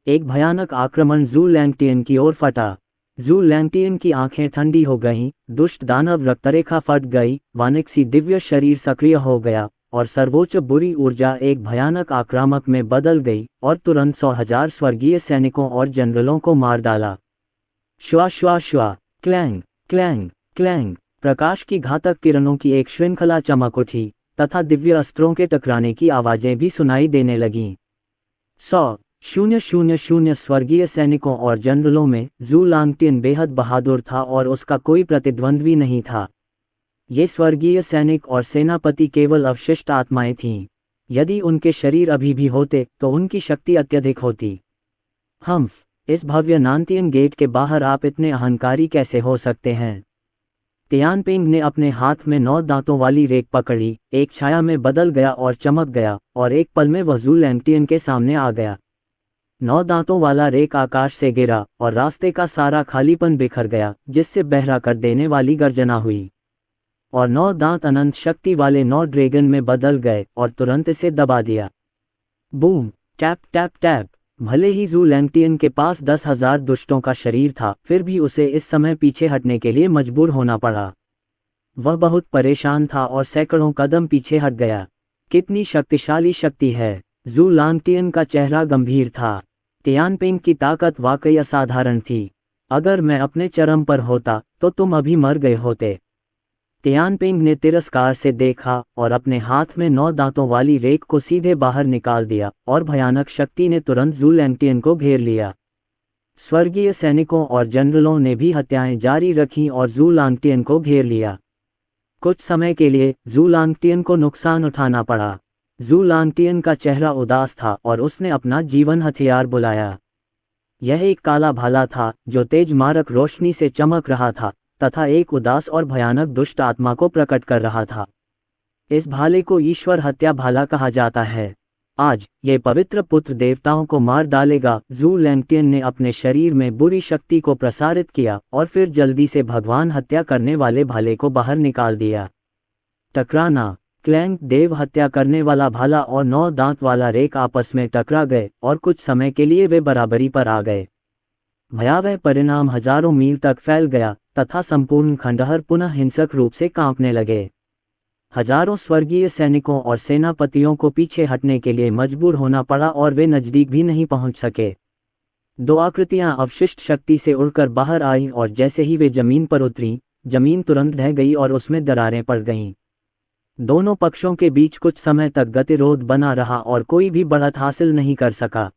एक भयानक आक्रमण जू लैंगटियन की ओर फटा। जू लैंगटियन की आंखें ठंडी हो गईं, दुष्ट दानव रक्तरेखा फट गई, वानिक्सी दिव्य शरीर सक्रिय हो गया और सर्वोच्च बुरी ऊर्जा एक भयानक आक्रामक में बदल गई और तुरंत 100,000 स्वर्गीय सैनिकों और जनरलों को मार डाला। श्वा श्वा श्वा, क्लैंग क्लैंग क्लैंग। प्रकाश की घातक किरणों की एक श्रृंखला चमक उठी तथा दिव्य अस्त्रों के टकराने की आवाजें भी सुनाई देने लगीं। 100,000 स्वर्गीय सैनिकों और जनरलों में जू लांगटियन बेहद बहादुर था और उसका कोई प्रतिद्वंद्वी नहीं था। ये स्वर्गीय सैनिक और सेनापति केवल अवशिष्ट आत्माएं थीं। यदि उनके शरीर अभी भी होते तो उनकी शक्ति अत्यधिक होती। हम्फ, इस भव्य नानतियन गेट के बाहर आप इतने अहंकारी कैसे हो सकते हैं? तियानपिंग ने अपने हाथ में 9 दांतों वाली रेक पकड़ी, एक छाया में बदल गया और चमक गया और एक पल में वह जू लैंगटियन के सामने आ गया। 9 दांतों वाला रेक आकाश से गिरा और रास्ते का सारा खालीपन बिखर गया, जिससे बहरा कर देने वाली गर्जना हुई और 9 दांत अनंत शक्ति वाले 9 ड्रैगन में बदल गए और तुरंत इसे दबा दिया। Boom, tap tap tap. भले ही जू लैंगटियन के पास 10,000 दुष्टों का शरीर था, फिर भी उसे इस समय पीछे हटने के लिए मजबूर होना पड़ा। वह बहुत परेशान था और सैकड़ों कदम पीछे हट गया। कितनी शक्तिशाली शक्ति है! जू लैंगटियन का चेहरा गंभीर था। तियानपिंग की ताकत वाकई असाधारण थी। अगर मैं अपने चरम पर होता तो तुम अभी मर गए होते। तियानपिंग ने तिरस्कार से देखा और अपने हाथ में 9 दांतों वाली रेक को सीधे बाहर निकाल दिया और भयानक शक्ति ने तुरंत जू लैंगटियन को घेर लिया। स्वर्गीय सैनिकों और जनरलों ने भी हत्याएं जारी रखीं और जू लैंगटियन को घेर लिया। कुछ समय के लिए जू लैंगटियन को नुकसान उठाना पड़ा। जू लैंगटियन का चेहरा उदास था और उसने अपना जीवन हथियार बुलाया। यह एक काला भाला था जो तेज मारक रोशनी से चमक रहा था तथा एक उदास और भयानक दुष्ट आत्मा को प्रकट कर रहा था। इस भाले को ईश्वर हत्या भाला कहा जाता है। आज ये पवित्र पुत्र देवताओं को मार डालेगा। जू लैंगटियन ने अपने शरीर में बुरी शक्ति को प्रसारित किया और फिर जल्दी से भगवान हत्या करने वाले भाले को बाहर निकाल दिया। टकराना। क्लैंग, देव हत्या करने वाला भाला और 9 दांत वाला रेक आपस में टकरा गए और कुछ समय के लिए वे बराबरी पर आ गए। भयावह परिणाम हजारों मील तक फैल गया तथा संपूर्ण खंडहर पुनः हिंसक रूप से कांपने लगे। हजारों स्वर्गीय सैनिकों और सेनापतियों को पीछे हटने के लिए मजबूर होना पड़ा और वे नजदीक भी नहीं पहुंच सके। 2 आकृतियां अवशिष्ट शक्ति से उड़कर बाहर आईं और जैसे ही वे जमीन पर उतरीं, जमीन तुरंत ढह गई और उसमें दरारें पड़ गईं। दोनों पक्षों के बीच कुछ समय तक गतिरोध बना रहा और कोई भी बढ़त हासिल नहीं कर सका।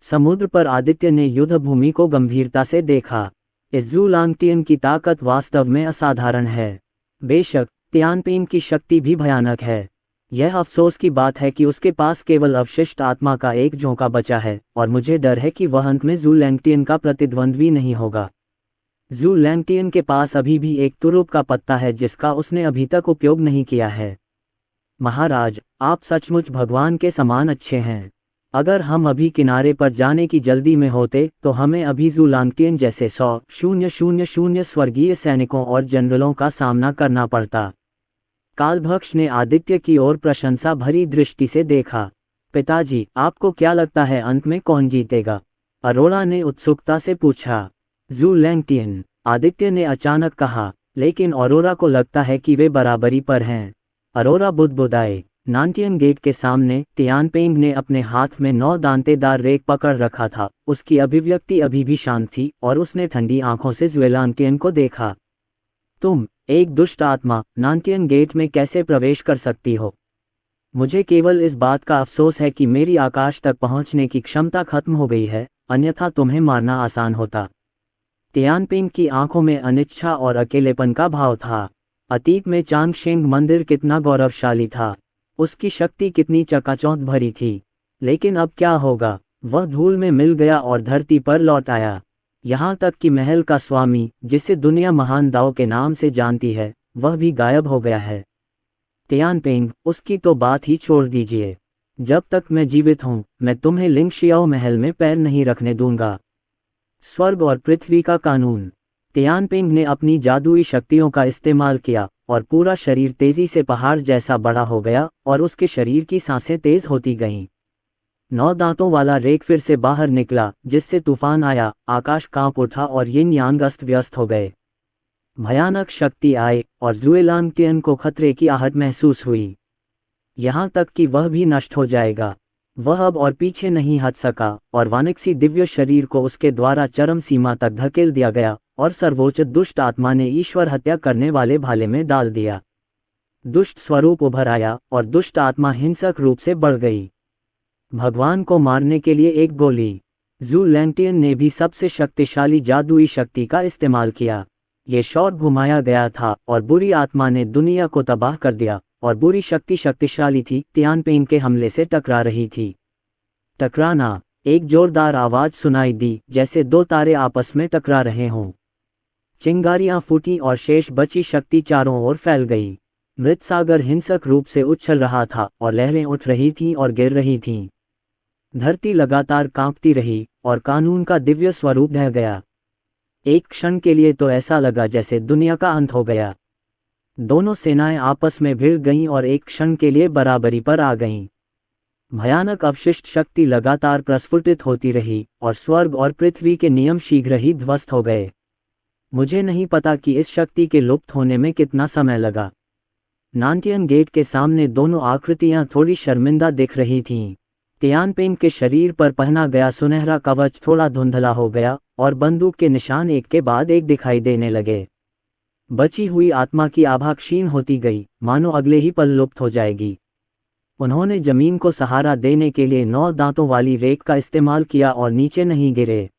समुद्र पर आदित्य ने युद्ध भूमि को गंभीरता से देखा। इस जू लैंगटियन की ताकत वास्तव में असाधारण है। बेशक तियानपिंग की शक्ति भी भयानक है। यह अफसोस की बात है कि उसके पास केवल अवशिष्ट आत्मा का एक झोंका बचा है और मुझे डर है कि वह अंत में जू लैंगटियन का प्रतिद्वंद्वी नहीं होगा। जू लैंगटियन के पास अभी भी एक तुरुप का पत्ता है जिसका उसने अभी तक उपयोग नहीं किया है। महाराज, आप सचमुच भगवान के समान अच्छे हैं। अगर हम अभी किनारे पर जाने की जल्दी में होते तो हमें अभी ज़ूलांगटियन जैसे 100,000 स्वर्गीय सैनिकों और जनरलों का सामना करना पड़ता। कालभक्ष ने आदित्य की ओर प्रशंसा भरी दृष्टि से देखा। पिताजी, आपको क्या लगता है अंत में कौन जीतेगा? अरोरा ने उत्सुकता से पूछा। ज़ूलैंगटियन, आदित्य ने अचानक कहा, लेकिन अरोरा को लगता है कि वे बराबरी पर हैं। अरोरा बुदबुदाए। नानटियन गेट के सामने तियानपेंग ने अपने हाथ में 9 दांतेदार रेक पकड़ रखा था। उसकी अभिव्यक्ति अभी भी शांत थी और उसने ठंडी आंखों से ज़ूलैंगटियन को देखा। तुम, एक दुष्ट आत्मा, नानटियन गेट में कैसे प्रवेश कर सकती हो? मुझे केवल इस बात का अफसोस है कि मेरी आकाश तक पहुंचने की क्षमता खत्म हो गई है, अन्यथा तुम्हें मारना आसान होता। तियानपेंग की आंखों में अनिच्छा और अकेलेपन का भाव था। अतीत में चांगशेंग मंदिर कितना गौरवशाली था, उसकी शक्ति कितनी चकाचौंध भरी थी। लेकिन अब क्या होगा? वह धूल में मिल गया और धरती पर लौट आया। यहाँ तक कि महल का स्वामी, जिसे दुनिया महान दाव के नाम से जानती है, वह भी गायब हो गया है। तियानपेंग, उसकी तो बात ही छोड़ दीजिए। जब तक मैं जीवित हूँ, मैं तुम्हें लिंगशियाओ महल में पैर नहीं रखने दूंगा। स्वर्ग और पृथ्वी का कानून। तियानपेंग ने अपनी जादुई शक्तियों का इस्तेमाल किया और पूरा शरीर तेजी से पहाड़ जैसा बड़ा हो गया और उसके शरीर की सांसें तेज होती गईं। 9 दांतों वाला रेक फिर से बाहर निकला, जिससे तूफान आया, आकाश कांप उठा और यिन यांग अस्त व्यस्त हो गए। भयानक शक्ति आए और ज़ूलैंगटियन को खतरे की आहट महसूस हुई। यहाँ तक कि वह भी नष्ट हो जाएगा। वह अब और पीछे नहीं हट सका और वानिक्सी दिव्य शरीर को उसके द्वारा चरम सीमा तक धकेल दिया गया और सर्वोच्च दुष्ट आत्मा ने ईश्वर हत्या करने वाले भाले में डाल दिया। दुष्ट स्वरूप उभर आया और दुष्ट आत्मा हिंसक रूप से बढ़ गई। भगवान को मारने के लिए एक गोली। ज़ूलैंगटियन ने भी सबसे शक्तिशाली जादुई शक्ति का इस्तेमाल किया। ये शॉट घुमाया गया था और बुरी आत्मा ने दुनिया को तबाह कर दिया और बुरी शक्ति शक्तिशाली थी, तियानपेंग के हमले से टकरा रही थी। टकराना, एक जोरदार आवाज सुनाई दी, जैसे 2 तारे आपस में टकरा रहे हों। चिंगारियां फूटी और शेष बची शक्ति चारों ओर फैल गई। मृतसागर हिंसक रूप से उछल रहा था और लहरें उठ रही थीं और गिर रही थीं। धरती लगातार कांपती रही और कानून का दिव्य स्वरूप ढह गया। एक क्षण के लिए तो ऐसा लगा जैसे दुनिया का अंत हो गया। दोनों सेनाएं आपस में भिड़ गईं और एक क्षण के लिए बराबरी पर आ गईं। भयानक अवशिष्ट शक्ति लगातार प्रस्फुटित होती रही और स्वर्ग और पृथ्वी के नियम शीघ्र ही ध्वस्त हो गए। मुझे नहीं पता कि इस शक्ति के लुप्त होने में कितना समय लगा। नानटियन गेट के सामने दोनों आकृतियां थोड़ी शर्मिंदा दिख रही थीं। तियानपेंग के शरीर पर पहना गया सुनहरा कवच थोड़ा धुंधला हो गया और बंदूक के निशान एक के बाद एक दिखाई देने लगे। बची हुई आत्मा की आभा क्षीण होती गई, मानो अगले ही पल लुप्त हो जाएगी। उन्होंने जमीन को सहारा देने के लिए 9 दांतों वाली रेक का इस्तेमाल किया और नीचे नहीं गिरे।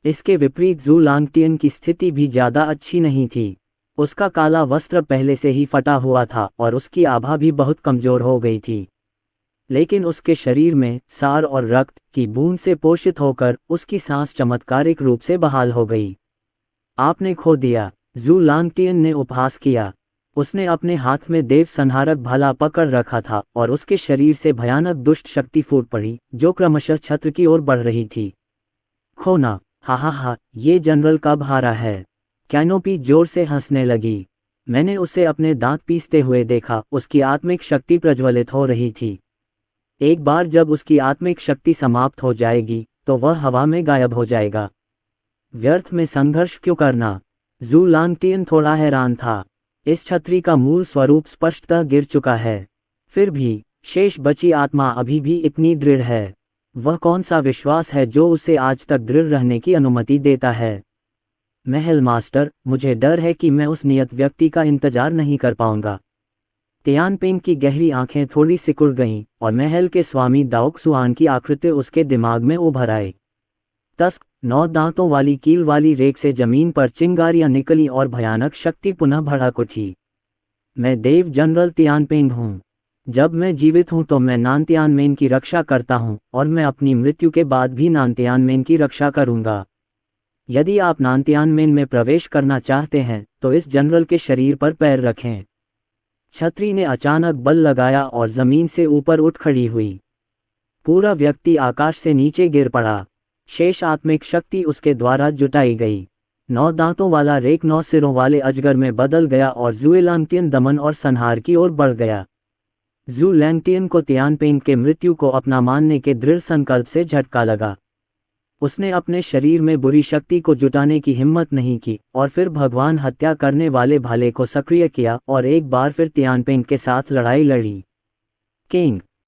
इसके विपरीत ज़ूलैंगटियन की स्थिति भी ज़्यादा अच्छी नहीं थी। उसका काला वस्त्र पहले से ही फटा हुआ था और उसकी आभा भी बहुत कमजोर हो गई थी। लेकिन उसके शरीर में सार और रक्त की बूंद से पोषित होकर उसकी सांस चमत्कारिक रूप से बहाल हो गई। आपने खो दिया, ज़ूलैंगटियन ने उपहास किया। उसने अपने हाथ में देव संहारक भाला पकड़ रखा था और उसके शरीर से भयानक दुष्ट शक्ति फूट पड़ी, जो क्रमशः छत्र की ओर बढ़ रही थी। खोना, हा हा हा, ये जनरल कब हारा है? कैनोपी जोर से हंसने लगी। मैंने उसे अपने दांत पीसते हुए देखा, उसकी आत्मिक शक्ति प्रज्वलित हो रही थी। एक बार जब उसकी आत्मिक शक्ति समाप्त हो जाएगी तो वह हवा में गायब हो जाएगा। व्यर्थ में संघर्ष क्यों करना? ज़ूलैंगटियन थोड़ा हैरान था। इस छतरी का मूल स्वरूप स्पष्टतः गिर चुका है, फिर भी शेष बची आत्मा अभी भी इतनी दृढ़ है। वह कौन सा विश्वास है जो उसे आज तक दृढ़ रहने की अनुमति देता है? महल मास्टर, मुझे डर है कि मैं उस नियत व्यक्ति का इंतजार नहीं कर पाऊंगा। तियानपेंग की गहरी आंखें थोड़ी सिकुड़ गईं और महल के स्वामी दाओक्सुआन की आकृति उसके दिमाग में उभर आई। तस्क, 9 दांतों वाली कील वाली रेक से जमीन पर चिंगारियां निकली और भयानक शक्ति पुनः भड़क उठी। मैं देव जनरल तियानपेंग हूँ। जब मैं जीवित हूँ तो मैं नानतियानमेन की रक्षा करता हूँ और मैं अपनी मृत्यु के बाद भी नानतियानमेन की रक्षा करूँगा। यदि आप नानतियानमेन में प्रवेश करना चाहते हैं तो इस जनरल के शरीर पर पैर रखें। छतरी ने अचानक बल लगाया और जमीन से ऊपर उठ खड़ी हुई। पूरा व्यक्ति आकाश से नीचे गिर पड़ा। शेष आत्मिक शक्ति उसके द्वारा जुटाई गई। 9 दांतों वाला रेक 9 सिरों वाले अजगर में बदल गया और ज़ुएलांगटियन दमन और संहार की ओर बढ़ गया। ज़ुएलांगटियन को तियानपेंग के मृत्यु को अपना मानने के दृढ़ संकल्प से झटका लगा। उसने अपने शरीर में बुरी शक्ति को जुटाने की हिम्मत नहीं की और फिर भगवान हत्या करने वाले भाले को सक्रिय किया और एक बार फिर तियानपेंग के साथ लड़ाई लड़ी। किंग